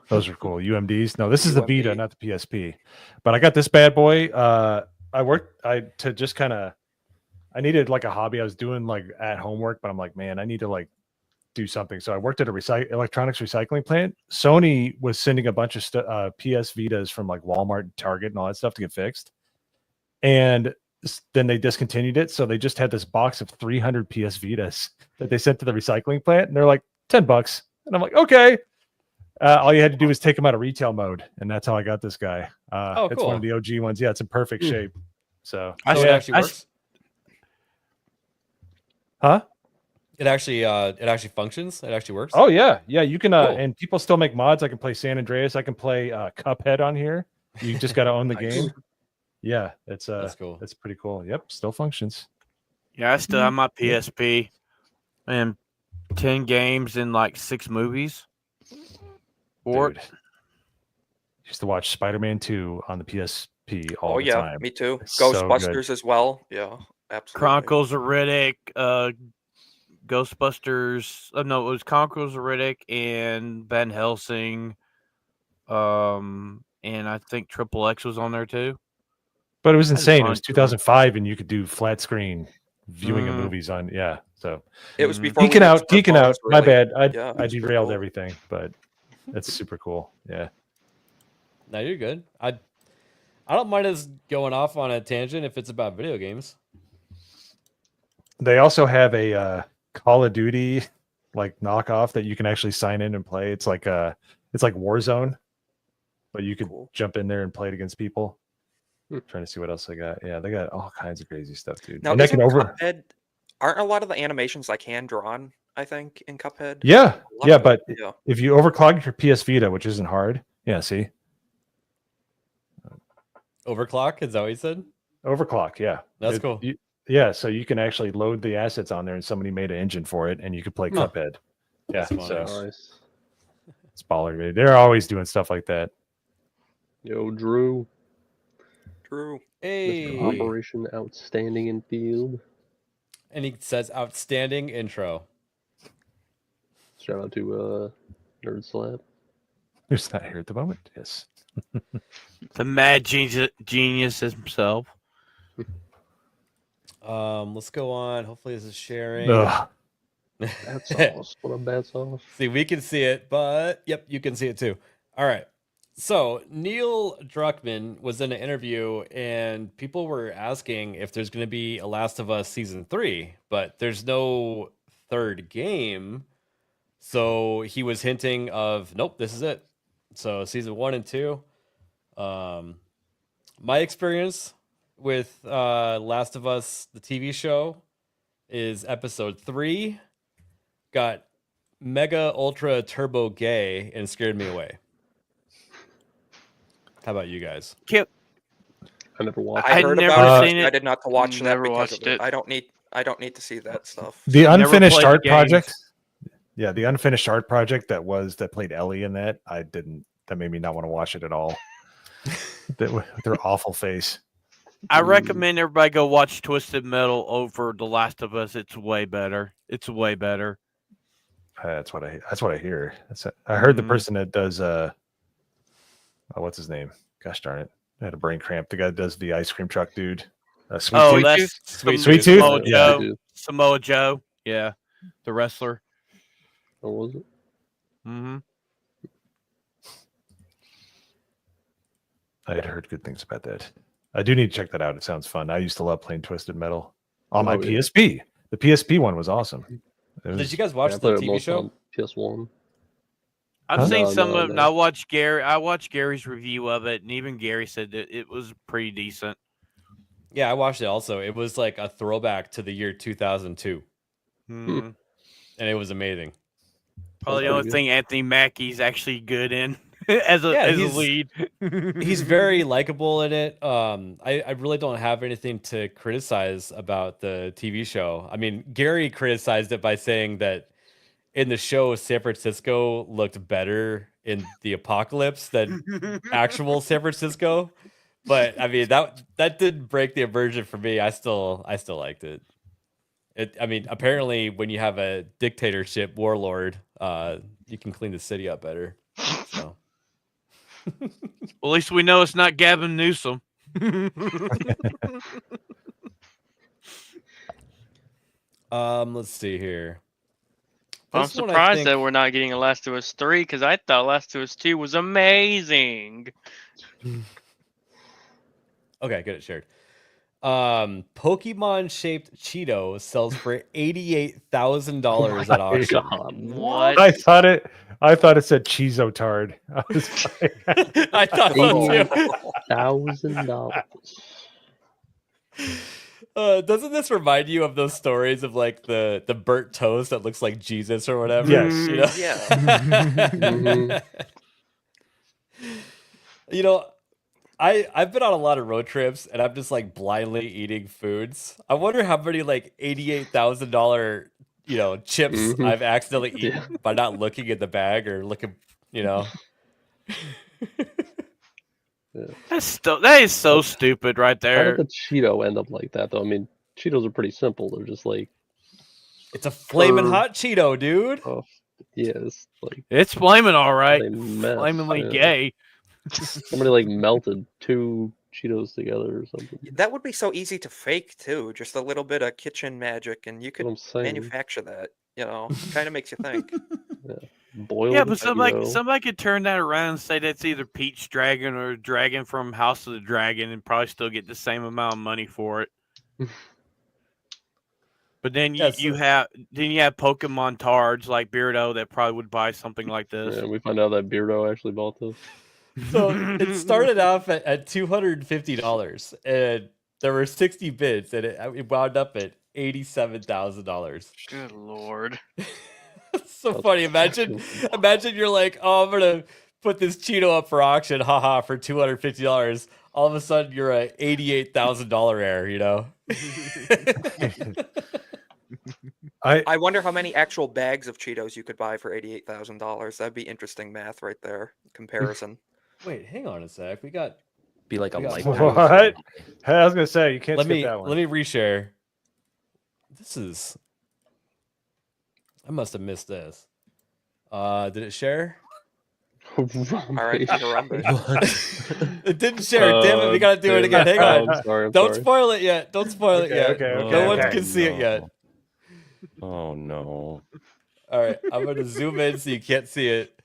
Those are cool. UMDs. No, this is the Vita, not the PSP. But I got this bad boy. I needed like a hobby. I was doing like at homework, but I'm like, man, I need to like do something. So I worked at a electronics recycling plant. Sony was sending a bunch of PS Vitas from like Walmart and Target and all that stuff to get fixed. And then they discontinued it. So they just had this box of 300 PS Vitas that they sent to the recycling plant. And they're like $10. And I'm like, okay. All you had to do was take them out of retail mode. And that's how I got this guy. It's one of the OG ones. Yeah, it's in perfect shape. So it actually works? Huh? It actually functions. It actually works. Oh yeah, yeah. You can Cool. and people still make mods. I can play San Andreas. I can play Cuphead on here. You just got to own the game. Yeah, that's cool. That's pretty cool. Yep, still functions. Yeah, I still have my PSP and 10 games and like 6 movies. Dude, used to watch Spider-Man 2 on the PSP all the time. Me too. It's so Ghostbusters good. as well. Yeah, absolutely. Chronicles of Riddick, Ghostbusters. No, it was Chronicles of Riddick and Van Helsing. And I think Triple X was on there too. But it was That's insane. It fun. was 2005, and you could do flat screen viewing of movies on. Yeah, so It was before we geeking had out. smartphones, My really. bad. Yeah, I it's pretty derailed cool. everything, but that's super cool. Yeah. No, you're good. I don't mind us going off on a tangent if it's about video games. They also have a Call of Duty like knockoff that you can actually sign in and play. It's like Warzone, but you could jump in there and play it against people. Trying to see what else they got. Yeah, they got all kinds of crazy stuff, dude. Now, and they isn't can over. Cuphead, aren't a lot of the animations like hand drawn? I think in Cuphead. Yeah, A lot yeah, of but them, yeah. if you overclock your PS Vita, which isn't hard, yeah, see, Overclock, is that what you said? overclock, yeah, That's cool. Yeah, so you can actually load the assets on there, and somebody made an engine for it, and you could play Huh. Cuphead. Yeah, That's so Nice. it's baller. They're always doing stuff like that. Yo, Drew. True. Hey. Mr. Operation Outstanding in Field. And he says outstanding intro. Shout out to Nerd Slap. Who's not here at the moment? Yes. The mad genius himself. Let's go on. Hopefully this is sharing. Ugh. Bad sauce. What a bad sauce. See, we can see it, but yep, you can see it too. All right. So Neil Druckmann was in an interview, and people were asking if there's going to be a Last of Us season 3, but there's no third game. So he was hinting of, nope, this is it. So season 1 and 2. My experience with Last of Us, the TV show, is episode 3. Got mega ultra turbo gay and scared me away. How about you guys? Kip. I never watched I it. heard never about it. seen I it. decided not to watch that Never because watched of it. it. I don't need to see that stuff. The Never unfinished played the art games. project. Yeah, the unfinished art project that played Ellie in that. That made me not want to watch it at all. Their awful face. I recommend everybody go watch Twisted Metal over The Last of Us. It's way better. It's way better. That's what I hear. I heard the person that does what's his name? Gosh darn it. I had a brain cramp. The guy that does the ice cream truck dude. Sweet Oh, Tooth? that's Sweet Sweet Tooth. Tooth? Samoa Yeah. Joe. Samoa Joe. Yeah. The wrestler. What was it? Mm-hmm. I had heard good things about that. I do need to check that out. It sounds fun. I used to love playing Twisted Metal on my Oh, yeah. PSP. The PSP one was awesome. It was- Did you guys watch I the played it TV most show? on PS1. I've Huh? seen No, some no, of it. And no. I watched Gary's review of it, and even Gary said that it was pretty decent. Yeah, I watched it also. It was like a throwback to the year 2002, Hmm. and it was amazing. Probably the Sounds only pretty thing Anthony Mackie's actually good in as a he's- lead. He's very likable in it. I really don't have anything to criticize about the TV show. I mean, Gary criticized it by saying that in the show, San Francisco looked better in the apocalypse than actual San Francisco. But I mean, that didn't break the immersion for me. I still liked it. I mean, apparently, when you have a dictatorship warlord, you can clean the city up better. So. Well, at least we know it's not Gavin Newsom. Let's see here. I'm This one, I surprised think- that we're not getting a Last of Us 3 because I thought Last of Us 2 was amazing. Okay, get it shared. Pokemon shaped Cheeto sells for $88,000 at auction. God. What? I thought it said Cheezotard. I was like, I thought so too. $1,000. Doesn't this remind you of those stories of like the burnt toast that looks like Jesus or whatever? Yes. You know? Yeah. Mhm. You know, I've been on a lot of road trips and I'm just like blindly eating foods. I wonder how many like $88,000 chips Mhm. I've accidentally eaten Yeah. by not looking at the bag or looking. That is so stupid right How there. did the Cheeto end up like that, though? I mean, Cheetos are pretty simple. They're just like, It's a flaming Or- hot Cheeto, dude. oh, yeah, it's like It's flaming all right. they melt, Flamingly yeah. gay. Somebody like melted 2 Cheetos together or something. That would be so easy to fake too. Just a little bit of kitchen magic, and you That's what I'm could saying. manufacture that. You know, kind of makes you think. Boiled Yeah, but Cheeto. somebody could turn that around and say that's either Peach Dragon or Dragon from House of the Dragon, and probably still get the same amount of money for it. But then you have Pokemon tards like Beardo that probably would buy something like this. Yeah, we find out that Beardo actually bought this. So it started off at $250, and there were 60 bids, and it wound up at $87,000. Good lord. It's so funny. Imagine you're like, oh, I'm gonna put this Cheeto up for auction, haha, for $250. All of a sudden, you're a $88,000 heir. You know. I wonder how many actual bags of Cheetos you could buy for $88,000. That'd be interesting math right there. Comparison. Wait, hang on a sec. We got be like a lifetime. What? Hey, I was gonna say you can't skip that one. Let me reshare. I must have missed this. Did it share? All right, Harambe. It didn't share. Damn it, we gotta do it again. Hang on. I'm sorry. Don't spoil it yet. Don't spoil it yet. Okay, no one can see it yet. Oh no. All right, I'm gonna zoom in so you can't see it.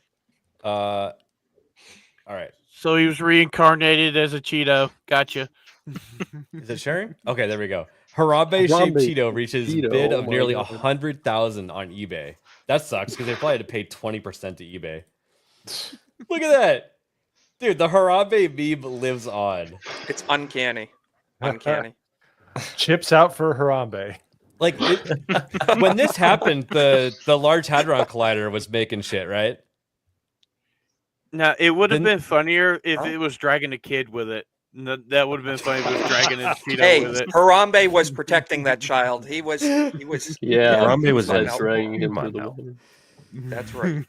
All right. So he was reincarnated as a Cheeto. Gotcha. Is it sharing? Okay, there we go. Harambe shaped Cheeto reaches bid of nearly 100,000 on eBay. That sucks because they probably had to pay 20% to eBay. Look at that, dude. The Harambe meme lives on. It's uncanny. Uncanny. Chips out for Harambe. Like when this happened, the Large Hadron Collider was making shit, right? Now it would have been funnier if it was dragging a kid with it. That would have been funny if it was dragging a Cheeto with it. Harambe was protecting that child. He was. Yeah, Harambe was dragging him through the water. That's right.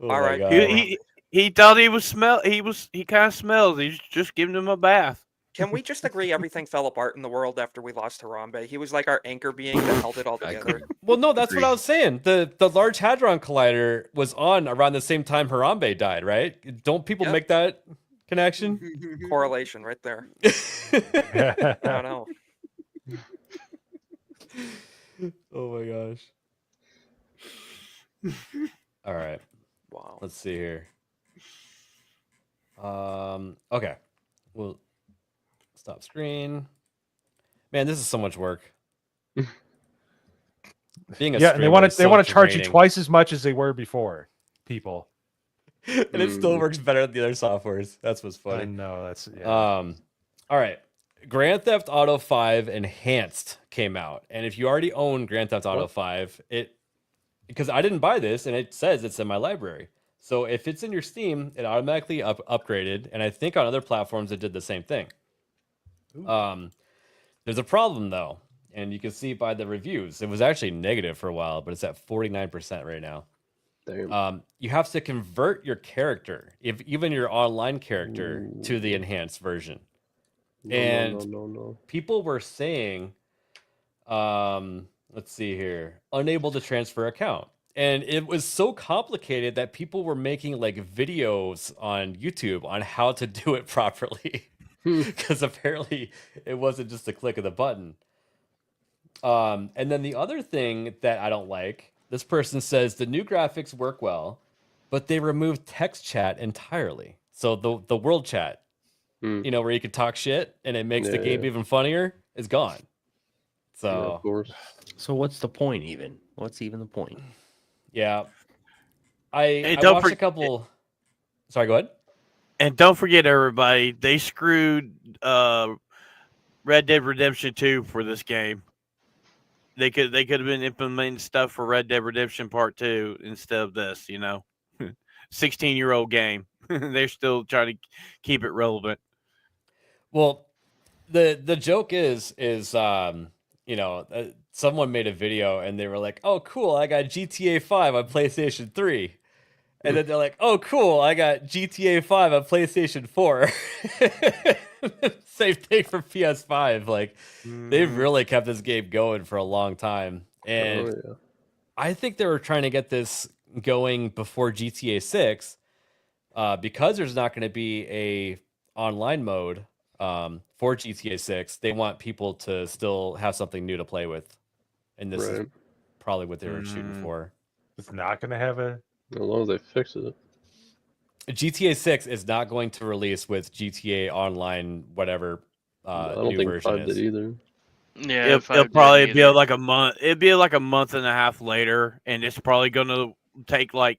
All right. He thought he was he kind of smells. He's just giving him a bath. Can we just agree everything fell apart in the world after we lost Harambe? He was like our anchor being that held it all together. Well, no, that's what I was saying. The Large Hadron Collider was on around the same time Harambe died, right? Don't people make that connection? Correlation right there. I don't know. Oh my gosh. All right. Wow. Let's see here. Okay. Well, stop screen. Man, this is so much work. Being a and they want to charge you twice as much as they were before. People. And it still works better than the other softwares. That's what's funny. I know that's all right. Grand Theft Auto 5 Enhanced came out. And if you already own Grand Theft Auto 5, because I didn't buy this and it says it's in my library. So if it's in your Steam, it automatically upgraded, and I think on other platforms it did the same thing. There's a problem though, and you can see by the reviews. It was actually negative for a while, but it's at 49% right now. You have to convert your character, even your online character, to the enhanced version. No. People were saying, let's see here, unable to transfer account. And it was so complicated that people were making like videos on YouTube on how to do it properly. Because apparently it wasn't just a click of the button. And then the other thing that I don't like, this person says the new graphics work well, but they removed text chat entirely. So the world chat, you know, where you could talk shit and it makes the game even funnier, is gone. So, of course. So what's the point even? What's even the point? Yeah. I watched a couple. Sorry, go ahead. And don't forget, everybody, they screwed Red Dead Redemption 2 for this game. They could have been implementing stuff for Red Dead Redemption Part 2 instead of this, you know. 16-year-old game. They're still trying to keep it relevant. Well, the joke is you know, someone made a video and they were like, "Oh, cool, I got GTA 5 on PlayStation 3." And then they're like, "Oh, cool, I got GTA 5 on PlayStation 4." Same thing for PS5. Like, they've really kept this game going for a long time. And I think they were trying to get this going before GTA 6 because there's not going to be a online mode for GTA 6, they want people to still have something new to play with, and this is probably what they were shooting for. It's not going to have a. As long as they fix it. GTA 6 is not going to release with GTA Online, whatever I don't new think version 5 is. did either. Yeah, it'll probably be like a month. It'd be like a month and a half later, and it's probably going to take like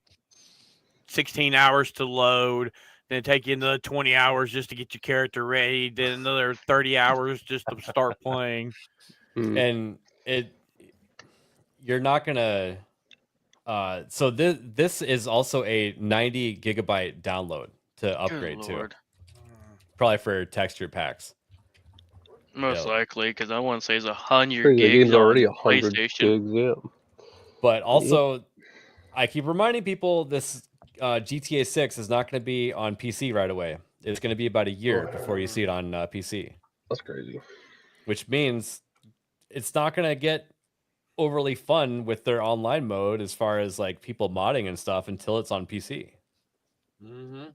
16 hours to load. Then take you another 20 hours just to get your character ready. Then another 30 hours just to start playing. And you're not gonna. So this is also a 90 gigabyte download to upgrade to. Probably for texture packs. Most likely, because I want to say it's 100 The gigs game's already on 100 PlayStation. gigs, yeah. But also, I keep reminding people this GTA 6 is not going to be on PC right away. It's going to be about a year before you see it on PC. That's crazy. Which means it's not going to get overly fun with their online mode as far as like people modding and stuff until it's on PC.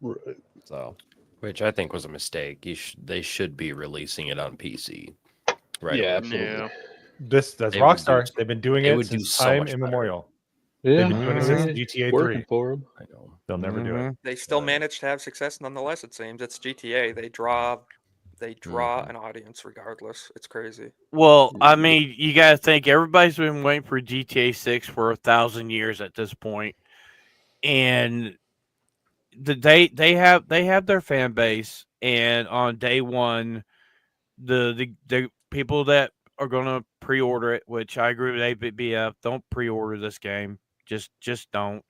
Right. So, which I think was a mistake. They should be releasing it on PC. Right. Yeah, away. absolutely. Yeah. That's Rockstar. They've been doing it since time immemorial. Yeah, They've been doing it since GTA 3. For them. I know. They'll never do it. They still manage to have success nonetheless. It seems it's GTA. They draw an audience regardless. It's crazy. Well, I mean, you got to think everybody's been waiting for GTA 6 for 1,000 years at this point, and they have their fan base, and on day one, the people that are going to pre-order it, which I agree with ABF, don't pre-order this game. Just don't.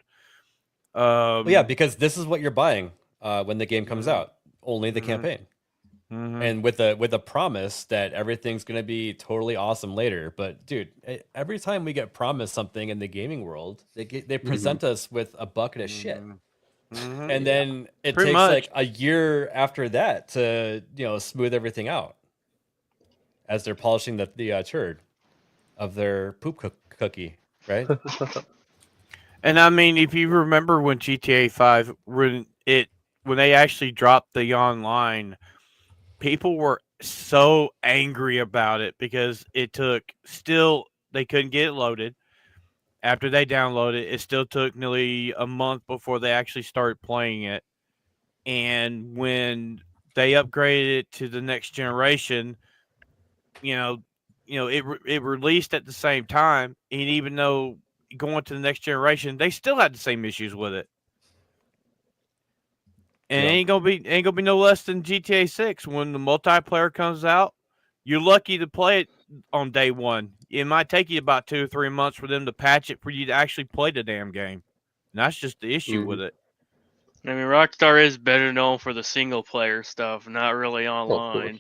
well, yeah, because this is what you're buying when the game comes out. Only the campaign. And with a promise that everything's going to be totally awesome later. But dude, every time we get promised something in the gaming world, they present us with a bucket of shit. And then it Pretty takes much. like a year after that to, smooth everything out as they're polishing the turd of their poop cookie, right? And I mean, if you remember when GTA 5 when they actually dropped the online, people were so angry about it because they couldn't get it loaded. After they downloaded it still took nearly a month before they actually started playing it. And when they upgraded it to the next generation, it released at the same time, and even though going to the next generation, they still had the same issues with it. And it ain't gonna be no less than GTA 6 when the multiplayer comes out. You're lucky to play it on day one. It might take you about 2 or 3 months for them to patch it for you to actually play the damn game. And that's just the issue with it. I mean, Rockstar is better known for the single player stuff, not really online.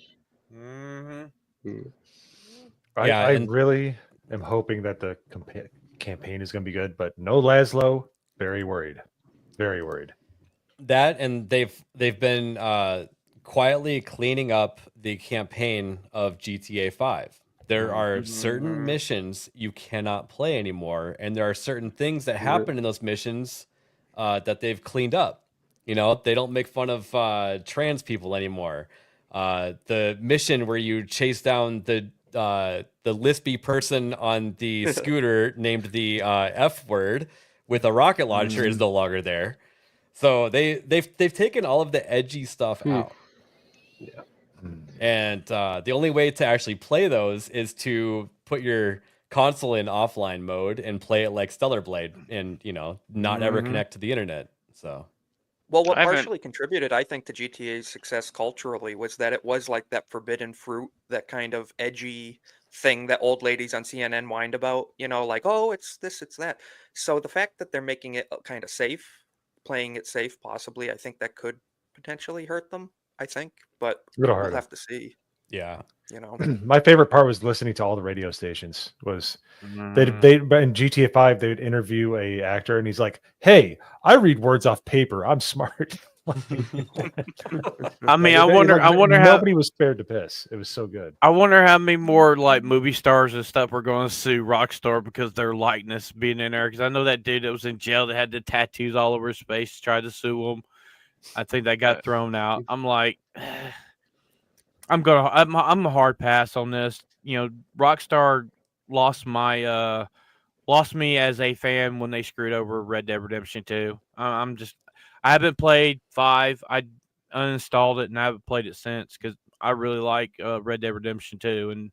I really am hoping that the campaign is going to be good, but no Laszlo. Very worried. Very worried. That, and they've been quietly cleaning up the campaign of GTA 5. There are certain missions you cannot play anymore, and there are certain things that happen in those missions that they've cleaned up. They don't make fun of trans people anymore. The mission where you chase down the lispy person on the scooter named the F word with a rocket launcher is no longer there. So they've taken all of the edgy stuff out. Yeah. And the only way to actually play those is to put your console in offline mode and play it like Stellar Blade and, not ever connect to the internet. So, well, what partially contributed, I think, to GTA's success culturally was that it was like that forbidden fruit, that kind of edgy thing that old ladies on CNN whined about, like, oh, it's this, it's that. So the fact that they're making it kind of safe, playing it safe, possibly, I think that could potentially hurt them, I think, but we'll have to see. Yeah. My favorite part was listening to all the radio stations. Was they in GTA 5 they would interview a actor and he's like, "Hey, I read words off paper. I'm smart." I mean, I wonder how nobody was spared to piss. It was so good. I wonder how many more like movie stars and stuff are going to sue Rockstar because their likeness being in there. Because I know that dude that was in jail that had the tattoos all over his face tried to sue him. I think that got thrown out. I'm like, I'm a hard pass on this. You know, Rockstar lost me as a fan when they screwed over Red Dead Redemption 2. I haven't played 5. I uninstalled it and I haven't played it since because I really like Red Dead Redemption 2. And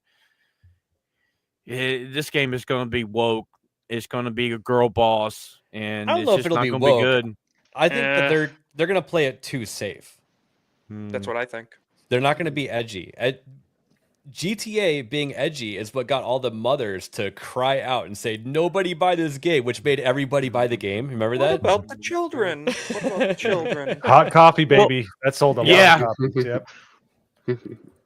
this game is going to be woke. It's going to be a girl boss, and I don't it's know if just it'll not be going to be woke. good. I think that they're gonna play it too safe. That's what I think. They're not gonna be edgy. GTA being edgy is what got all the mothers to cry out and say nobody buy this game, which made everybody buy the game. Remember What that? about the children? What about the children? Hot coffee, baby. That sold a lot of copies. Yep.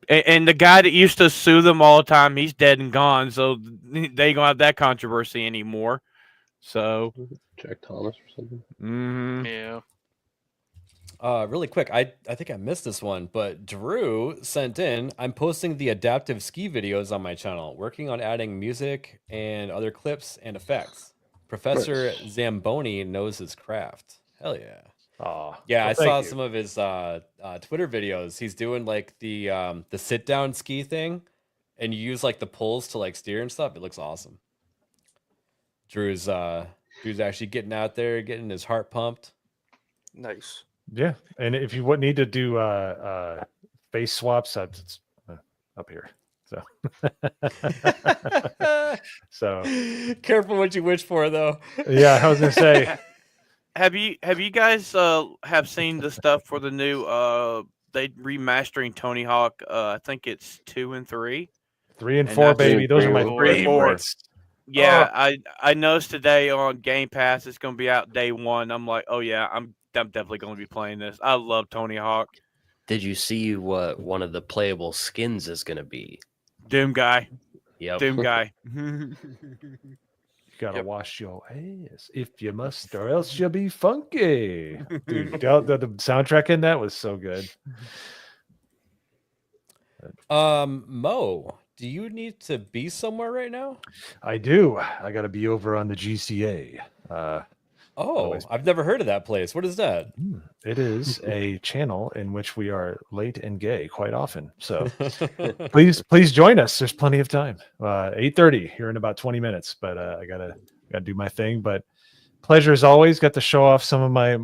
And the guy that used to sue them all the time, he's dead and gone. So they ain't gonna have that controversy anymore. So Jack Thomas or something. Yeah. Really quick, I think I missed this one, but Drew sent in, I'm posting the adaptive ski videos on my channel, working on adding music and other clips and effects. Professor Zamboni knows his craft. Hell yeah. Yeah, well, I thank saw you. some of his Twitter videos. He's doing like the sit down ski thing, and you use like the poles to like steer and stuff. It looks awesome. Drew's actually getting out there, getting his heart pumped. Nice. Yeah, and if you would need to do face swaps, it's up here. So, so careful what you wish for, though. Yeah, I was gonna say. Have you guys have seen the stuff for the new they remastering Tony Hawk? I think it's 2 and 3. 3 and 4, baby. Those are my 3 and 4. favorites. Yeah, I noticed today on Game Pass it's going to be out day 1. I'm like, oh yeah, I'm definitely going to be playing this. I love Tony Hawk. Did you see what one of the playable skins is going to be? Doom guy. Yep. Doom guy. You gotta wash your ass if you must, or else you'll be funky. Dude, the soundtrack in that was so good. Mo, do you need to be somewhere right now? I do. I gotta be over on the GCA. I've never heard of that place. What is that? It is a channel in which we are late and gay quite often. So please join us. There's plenty of time. 8:30 here in about 20 minutes, but I gotta do my thing. But pleasure as always. Got to show off some of my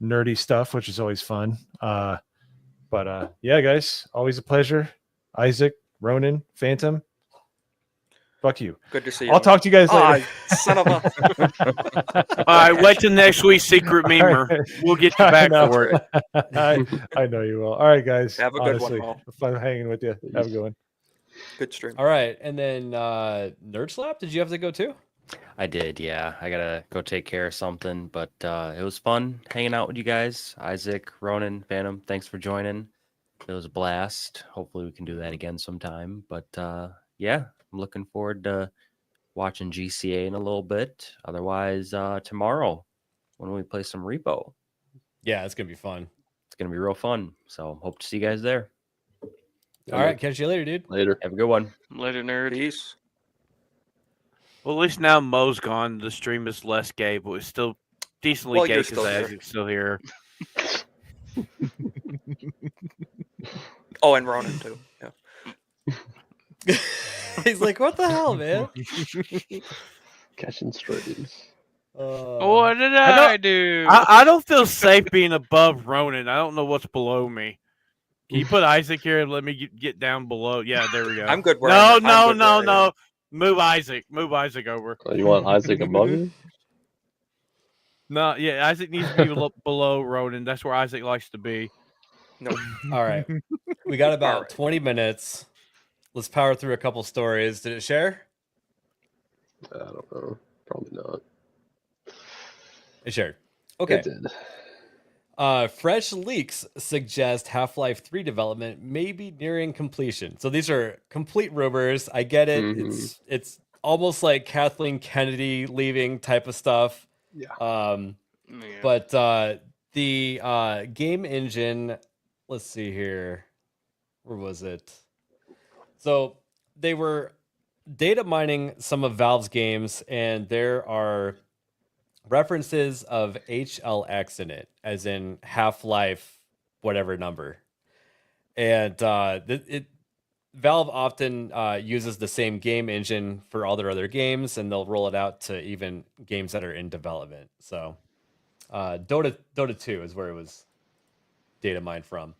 nerdy stuff, which is always fun. But yeah, guys, always a pleasure. Isaac, Ronan, Phantom. Fuck you. Good to see you. I'll talk to you guys later. Son of a. All right, wait till next week's secret memer. We'll get you back for it. I know you will. All right, guys. Have a good one, Mo. Fun hanging with you. Have a good one. Good stream. All right, and then Nerd Slap, did you have to go too? I did, yeah. I gotta go take care of something, but it was fun hanging out with you guys. Isaac, Ronan, Phantom, thanks for joining. It was a blast. Hopefully we can do that again sometime. But yeah, I'm looking forward to watching GCA in a little bit. Otherwise, tomorrow when we play some Repo. Yeah, it's gonna be fun. It's gonna be real fun. So hope to see you guys there. All right, catch you later, dude. Later. Have a good one. Later, nerd. Peace. Well, at least now Mo's gone. The stream is less gay, but it's still decently Well, gay you're because still here. Isaac's still here. Oh, and Ronan too. Yeah. He's like, what the hell, man? Catching strays. What did I do? I don't feel safe being above Ronan. I don't know what's below me. Can you put Isaac here and let me get down below? Yeah, there we go. I'm good where I'm good where I am. No. Move Isaac over. Oh, you want Isaac above you? No, yeah, Isaac needs to be below Ronan. That's where Isaac likes to be. No. All right. We got about All right. 20 minutes. Let's power through a couple stories. Did it share? I don't know. Probably not. It shared. Okay. It did. Fresh leaks suggest Half-Life 3 development may be nearing completion. So these are complete rumors. I get it. It's almost like Kathleen Kennedy leaving type of stuff. Yeah. But the game engine, let's see here. Where was it? So they were data mining some of Valve's games, and there are references of HLX in it, as in Half-Life whatever number. and Valve often uses the same game engine for all their other games, and they'll roll it out to even games that are in development. So, Dota 2 is where it was data mined from.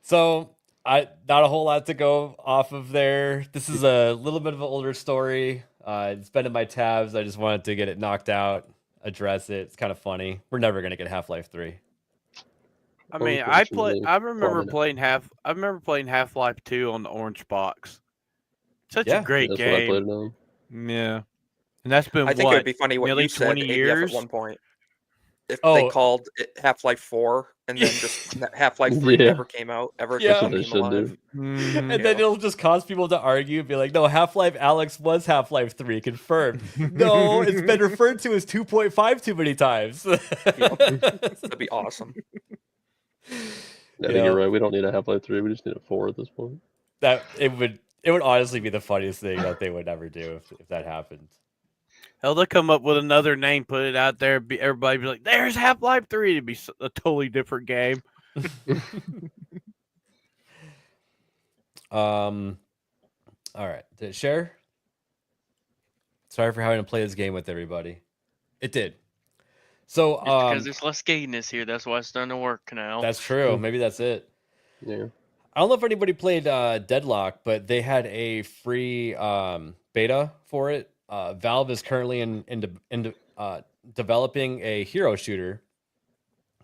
So, not a whole lot to go off of there. This is a little bit of an older story. It's been in my tabs. I just wanted to get it knocked out, address it. It's kind of funny. We're never gonna get Half-Life 3. I mean, I remember playing Half-Life 2 on the orange box. Such a great that's game. what I played it on. Yeah, and that's been I think it'd be funny what nearly you said 20 ABF years at one point. If they called it Half-Life 4 and then just Half-Life 3 never came out, ever Yeah. came alive. And then it'll just cause people to argue and be like, no, Half-Life Alex was Half-Life 3, confirmed. No, it's been referred to as 2.5 too many times. That'd be awesome. Yeah, you're right. We don't need a Half-Life 3. We just need a 4 at this point. That it would honestly be the funniest thing that they would ever do if that happened. Hell, they'll come up with another name, put it out there, everybody be like, "There's Half-Life 3." It'd be a totally different game. All right. Did it share? Sorry for having to play this game with everybody. It did. So because there's less gayness here. That's why it's starting to work now. That's true. Maybe that's it. Yeah. I don't know if anybody played Deadlock, but they had a free beta for it. Valve is currently in developing a hero shooter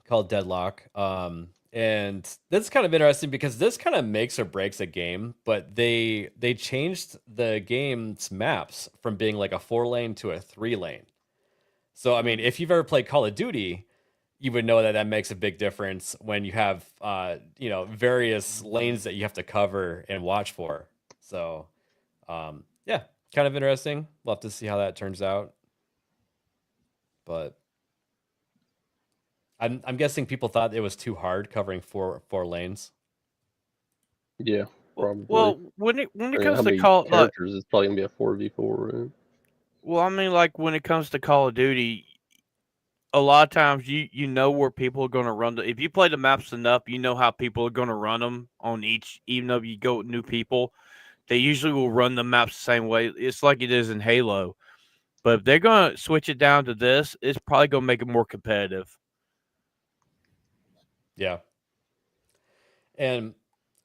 called Deadlock. And that's kind of interesting because this kind of makes or breaks a game, but they changed the game's maps from being like a 4-lane to a 3-lane. So, I mean, if you've ever played Call of Duty, you would know that makes a big difference when you have, various lanes that you have to cover and watch for. So, yeah, kind of interesting. We'll have to see how that turns out. But I'm guessing people thought it was too hard covering four lanes. Yeah, probably. Well, when it comes to characters, it's probably gonna be a 4v4, right? Well, I mean, like when it comes to Call of Duty, a lot of times you know where people are going to run. If you play the maps enough, you know how people are going to run them on each. Even though you go with new people, they usually will run the maps the same way. It's like it is in Halo. But if they're going to switch it down to this, it's probably going to make it more competitive. Yeah. And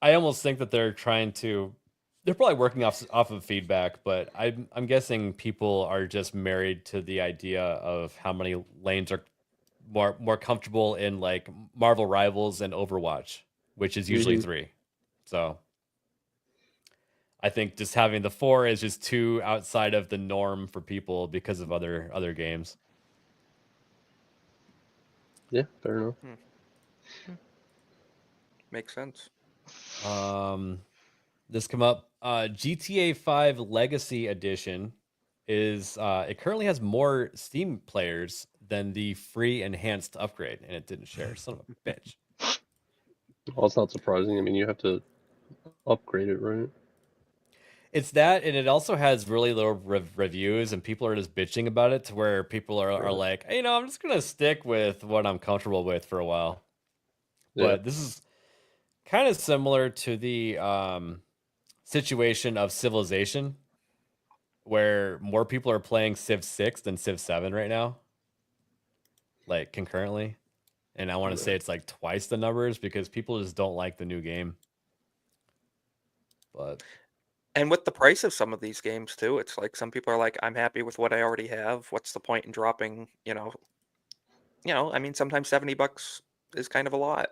I almost think that they're probably working off of feedback, but I'm guessing people are just married to the idea of how many lanes are more comfortable in like Marvel Rivals and Overwatch, which is usually 3. So I think just having the 4 is just too outside of the norm for people because of other games. Yeah, fair enough. Makes sense. This come up. GTA 5 Legacy Edition is it currently has more Steam players than the free enhanced upgrade, and it didn't share. Son of a bitch. Well, it's not surprising. I mean, you have to upgrade it, right? It's that, and it also has really low reviews, and people are just bitching about it to where people are like, hey, I'm just gonna stick with what I'm comfortable with for a while. Yeah. But this is kind of similar to the situation of Civilization, where more people are playing Civ 6 than Civ 7 right now, like concurrently. And I want to say it's like twice the numbers because people just don't like the new game. But and with the price of some of these games too, it's like some people are like, I'm happy with what I already have. What's the point in dropping, I mean, sometimes $70 is kind of a lot,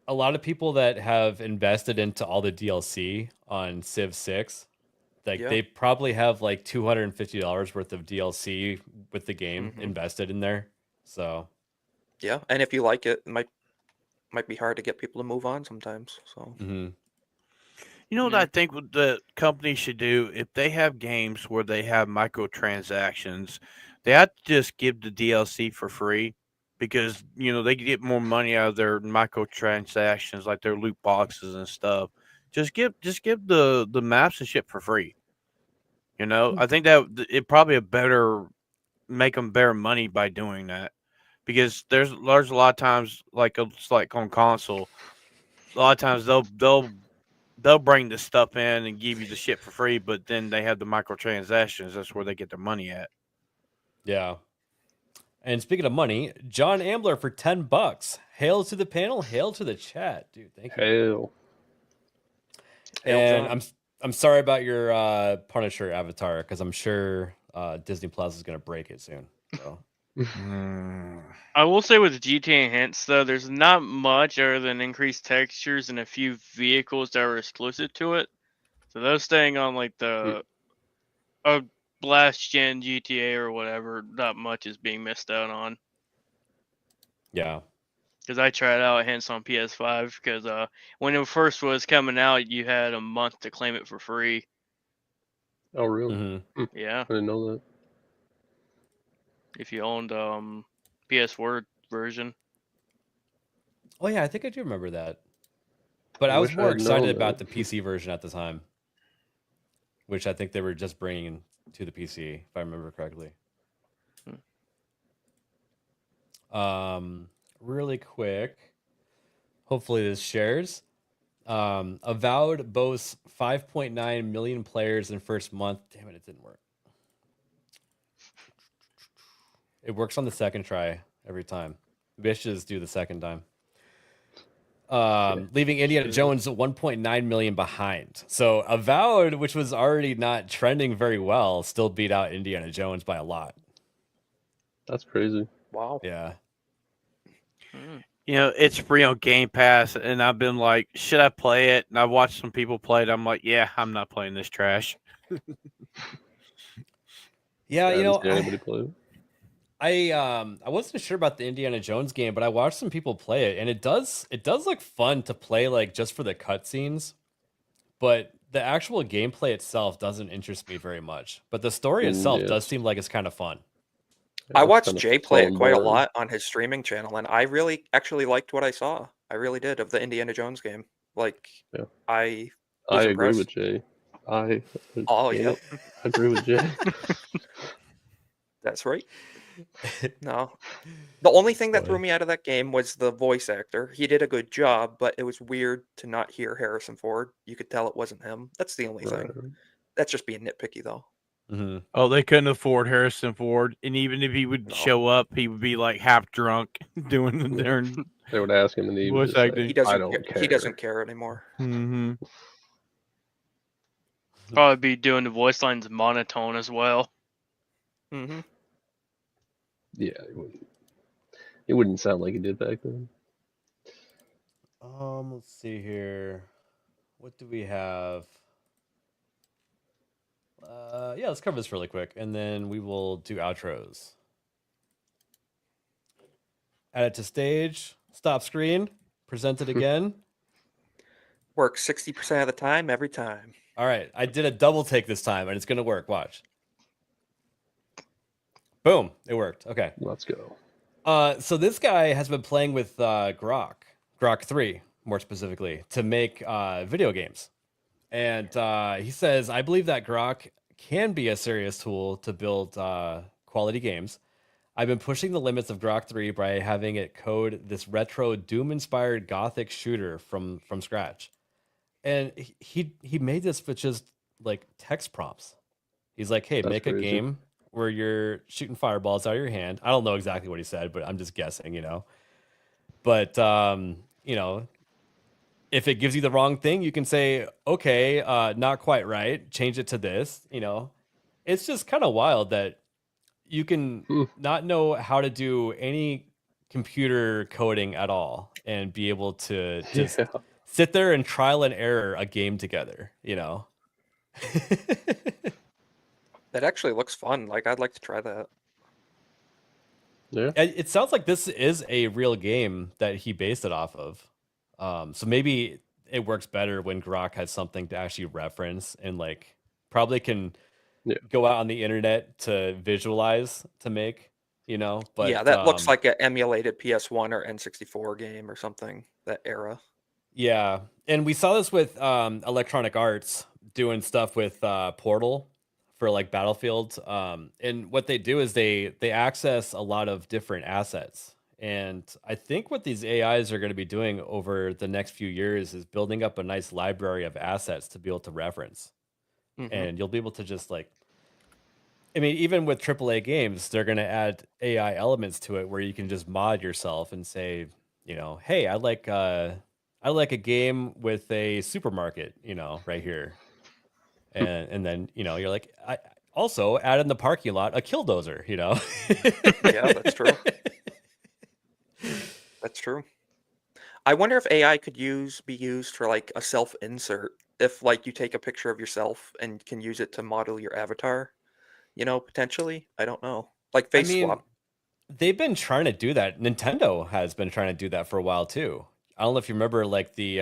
A lot of people that have invested into all the DLC on Civ 6, they probably have like $250 worth of DLC with the game invested in there. So yeah, and if you like it, it might be hard to get people to move on sometimes. So You know what I think the company should do? If they have games where they have microtransactions, they have to just give the DLC for free because, they can get more money out of their microtransactions, like their loot boxes and stuff. Just give the maps and shit for free. I think that it probably make them better money by doing that because there's a lot of times, like it's like on console, a lot of times they'll bring the stuff in and give you the shit for free, but then they have the microtransactions. That's where they get their money at. Yeah. And speaking of money, John Ambler for $10. Hail to the panel, hail to the chat, dude. Thank you. Hail. And John. I'm sorry about your Punisher avatar, because I'm sure Disney Plus is gonna break it soon. So. I will say with GTA Enhanced though, there's not much other than increased textures and a few vehicles that are exclusive to it. So those staying on like the last gen GTA or whatever, not much is being missed out on. Yeah. Because I tried out Enhanced on PS5 because when it first was coming out, you had a month to claim it for free. Oh, really? Yeah. I didn't know that. If you owned PS4 version. Oh yeah, I think I do remember that. But I was wish I more had excited known about that. the PC version at the time, which I think they were just bringing to the PC, if I remember correctly. Really quick. Hopefully this shares. Avowed boasts 5.9 million players in first month. Damn it didn't work. It works on the second try every time. Maybe I should just do the second time. Leaving Indiana Jones 1.9 million behind. So Avowed, which was already not trending very well, still beat out Indiana Jones by a lot. That's crazy. Wow. Yeah. You know, it's free on Game Pass, and I've been like, should I play it? And I've watched some people play it. I'm like, yeah, I'm not playing this trash. Yeah, you know, anybody play it? I wasn't sure about the Indiana Jones game, but I watched some people play it, and it does look fun to play, like just for the cutscenes. But the actual gameplay itself doesn't interest me very much. But the story itself does seem like it's kind of fun. I watched Jay play it quite a lot on his streaming channel, and I really actually liked what I saw. I really did of the Indiana Jones game. Like, I was agree impressed. with Jay. I agree with Jay. That's right. No. The only thing that threw me out of that game was the voice actor. He did a good job, but it was weird to not hear Harrison Ford. You could tell it wasn't him. That's the only thing. That's just being nitpicky, though. Oh, they couldn't afford Harrison Ford, and even if he would show up, he would be like half drunk doing the darn. They would ask him, and he would voice just say, acting. He doesn't. I don't care. He doesn't care anymore. Mm-hmm. Probably be doing the voice lines monotone as well. Mm-hmm. Yeah, it wouldn't sound like he did back then. Let's see here. What do we have? Yeah, let's cover this really quick, and then we will do outros. Add it to stage. Stop screen. Present it again. Works 60% of the time, every time. All right, I did a double take this time, and it's gonna work. Watch. Boom! It worked. Okay, let's go. So this guy has been playing with Grok 3, more specifically, to make video games. And he says, I believe that Grok can be a serious tool to build quality games. I've been pushing the limits of Grok 3 by having it code this retro Doom-inspired gothic shooter from scratch. And he made this with just like text prompts. He's like, hey, make a game where you're shooting fireballs out of your hand. I don't know exactly what he said, but I'm just guessing, you know. But, you know, if it gives you the wrong thing, you can say, okay, not quite right. Change it to this, you know. It's just kind of wild that you can not know how to do any computer coding at all and be able to just sit there and trial and error a game together, you know. That actually looks fun. Like, I'd like to try that. Yeah. It sounds like this is a real game that he based it off of. So maybe it works better when Grok has something to actually reference and like probably can go out on the internet to visualize to make, you know. But yeah, that looks like an emulated PS1 or N64 game or something, that era. Yeah, and we saw this with Electronic Arts doing stuff with Portal for like Battlefield. And what they do is they access a lot of different assets And I think what these AIs are going to be doing over the next few years is building up a nice library of assets to be able to reference. And you'll be able to just like, I mean, even with AAA games, they're going to add AI elements to it where you can just mod yourself and say, hey, I like a game with a supermarket, right here. And then, you're like, I also add in the parking lot a killdozer, Yeah, that's true. That's true. I wonder if AI could be used for like a self insert. If like you take a picture of yourself and can use it to model your avatar, potentially. I don't know. Like I face mean, swap. they've been trying to do that. Nintendo has been trying to do that for a while too. I don't know if you remember like the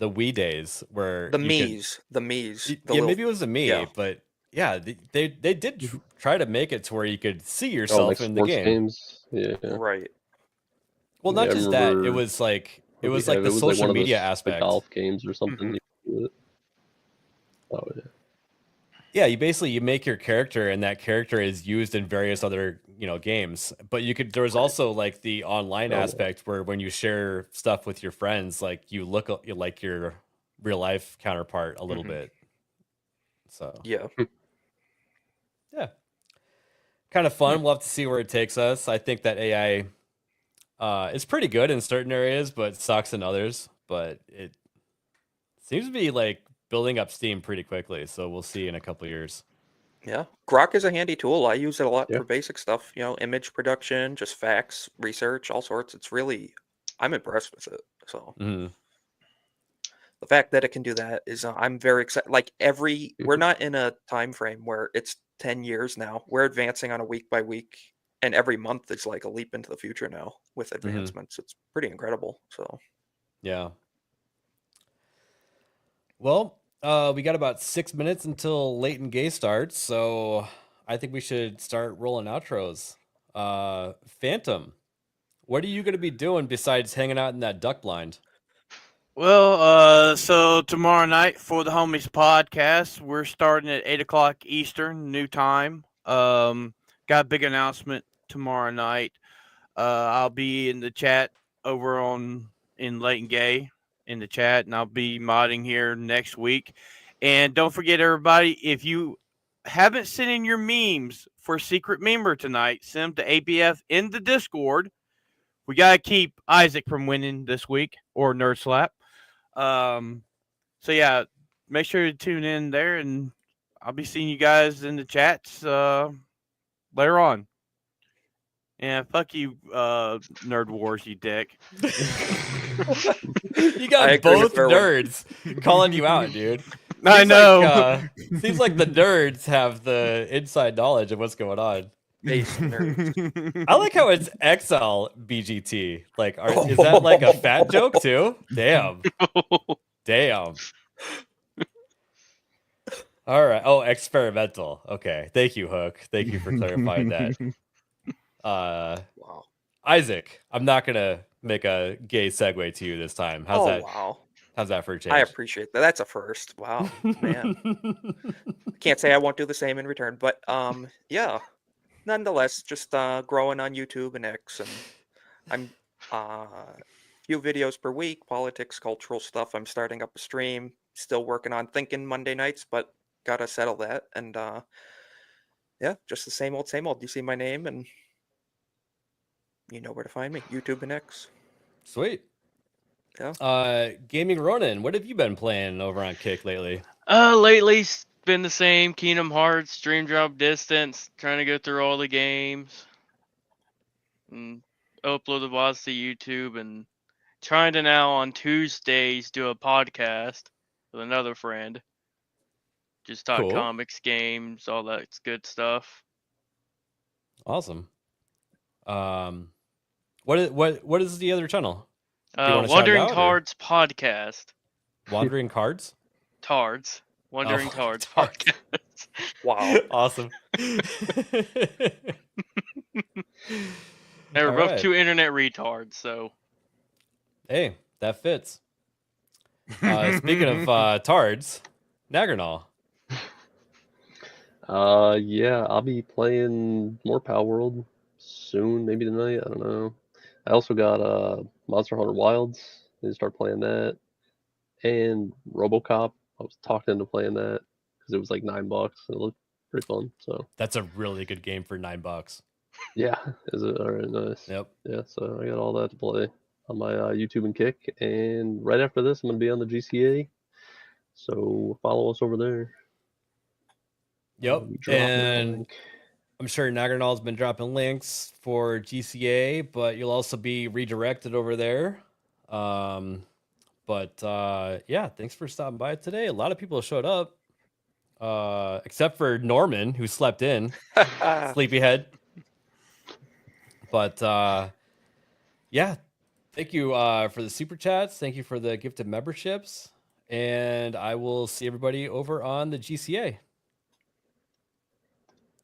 Wii days where The you could, Mii's. The Mii's. The yeah, little, maybe it was a yeah. me, but yeah, they did try to make it to where you could see Oh, yourself like in the sports game. games. Yeah. Right. Well, Yeah, not I just that. It remember was like what we the have. It was like social one of media those like aspect. golf games or something. You do it. Oh yeah. Yeah, you make your character, and that character is used in various other games. But there was also like the online Oh, wow. aspect where when you share stuff with your friends, like you look like your real life counterpart a little bit. So Yeah. yeah, kind of fun. We'll have to see where it takes us. I think that AI is pretty good in certain areas, but sucks in others. But it seems to be like building up steam pretty quickly. So we'll see in a couple years. Yeah. Grok is a handy tool. I use it a lot Yeah. for basic stuff, image production, just facts, research, all sorts. I'm impressed with it. So Mhm. the fact that it can do that is, I'm very excited. Like we're not in a time frame where it's 10 years now. We're advancing on a week by week, and every month is like a leap into the future now with advancements. It's pretty incredible. So Yeah. Well, we got about 6 minutes until Late Gay starts, so I think we should start rolling outros. Phantom, what are you going to be doing besides hanging out in that duck blind? Well, so tomorrow night for the Homies podcast, we're starting at 8 o'clock Eastern, new time. Got a big announcement tomorrow night. I'll be in the chat over in Late Gay in the chat, and I'll be modding here next week. And don't forget, everybody, if you haven't sent in your memes for Secret Memer tonight, send them to ABF in the Discord. We gotta keep Isaac from winning this week or Nerd Slap. So yeah, make sure to tune in there, and I'll be seeing you guys in the chats later on. And fuck you, Nerd Wars, you dick. You got both nerds calling you out, dude. I know. Like, seems like the nerds have the inside knowledge of what's going on. I like how it's XL BGT. Like, is that like a fat joke too? Damn. Damn. All right. Oh, experimental. Okay. Thank you, Hook. Thank you for clarifying that. wow. Isaac, I'm not gonna make a gay segue to you this time. How's that? Wow. How's that for a change? I appreciate that. That's a first. Wow, man. Can't say I won't do the same in return, but yeah. Nonetheless, just growing on YouTube and X, and I'm few videos per week, politics, cultural stuff. I'm starting up a stream. Still working on thinking Monday nights, but gotta settle that. And yeah, just the same old, same old. You see my name, and you know where to find me. YouTube and X. Sweet. Yeah. Gaming Ronin, what have you been playing over on Kick lately? Lately it's been the same. Kingdom Hearts, Dream Drop Distance, trying to go through all the games. And upload the VODs to YouTube, and trying to now on Tuesdays do a podcast with another friend. Just talk comics, games, all that good stuff. Awesome. What is the other channel? Wandering Cards Podcast. Wandering Cards? Tards. Wandering Tards Tards. Podcast. Wow. Awesome. They were both two internet retards, so. Hey, that fits. Speaking of tards, Nagernal. Yeah, I'll be playing more Power World soon, maybe tonight. I don't know. I also got Monster Hunter Wilds. I need to start playing that, and RoboCop. I was talked into playing that because it was like $9 and it looked pretty fun. So That's a really good game for $9. yeah, is it all right? Nice. Yep. Yeah, so I got all that to play on my YouTube and Kick, and right after this, I'm gonna be on the GCA. So follow us over there. Yep. Drop And link. I'm sure Nagranal's been dropping links for GCA, but you'll also be redirected over there. Yeah, thanks for stopping by today. A lot of people showed up, except for Norman, who slept in, sleepyhead. But yeah, thank you for the super chats. Thank you for the gifted memberships, and I will see everybody over on the GCA.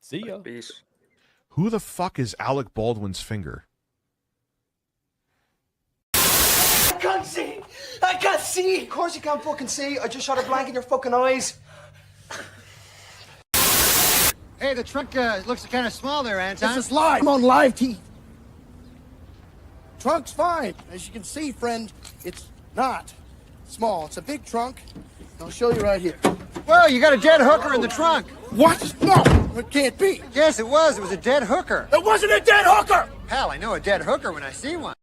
See ya. Peace. Who the fuck is Alec Baldwin's finger? I can't see! I can't see! Of course you can't fucking see. I just shot a blank in your fucking eyes. Hey, the trunk looks kind of small there, Anton. This is live. I'm on live TV. Trunk's fine. As you can see, friend, it's not small. It's a big trunk. I'll show you right here. Well, you got a dead hooker in the trunk. What? No, it can't be. Yes, it was. It was a dead hooker. It wasn't a dead hooker! Hell, I know a dead hooker when I see one.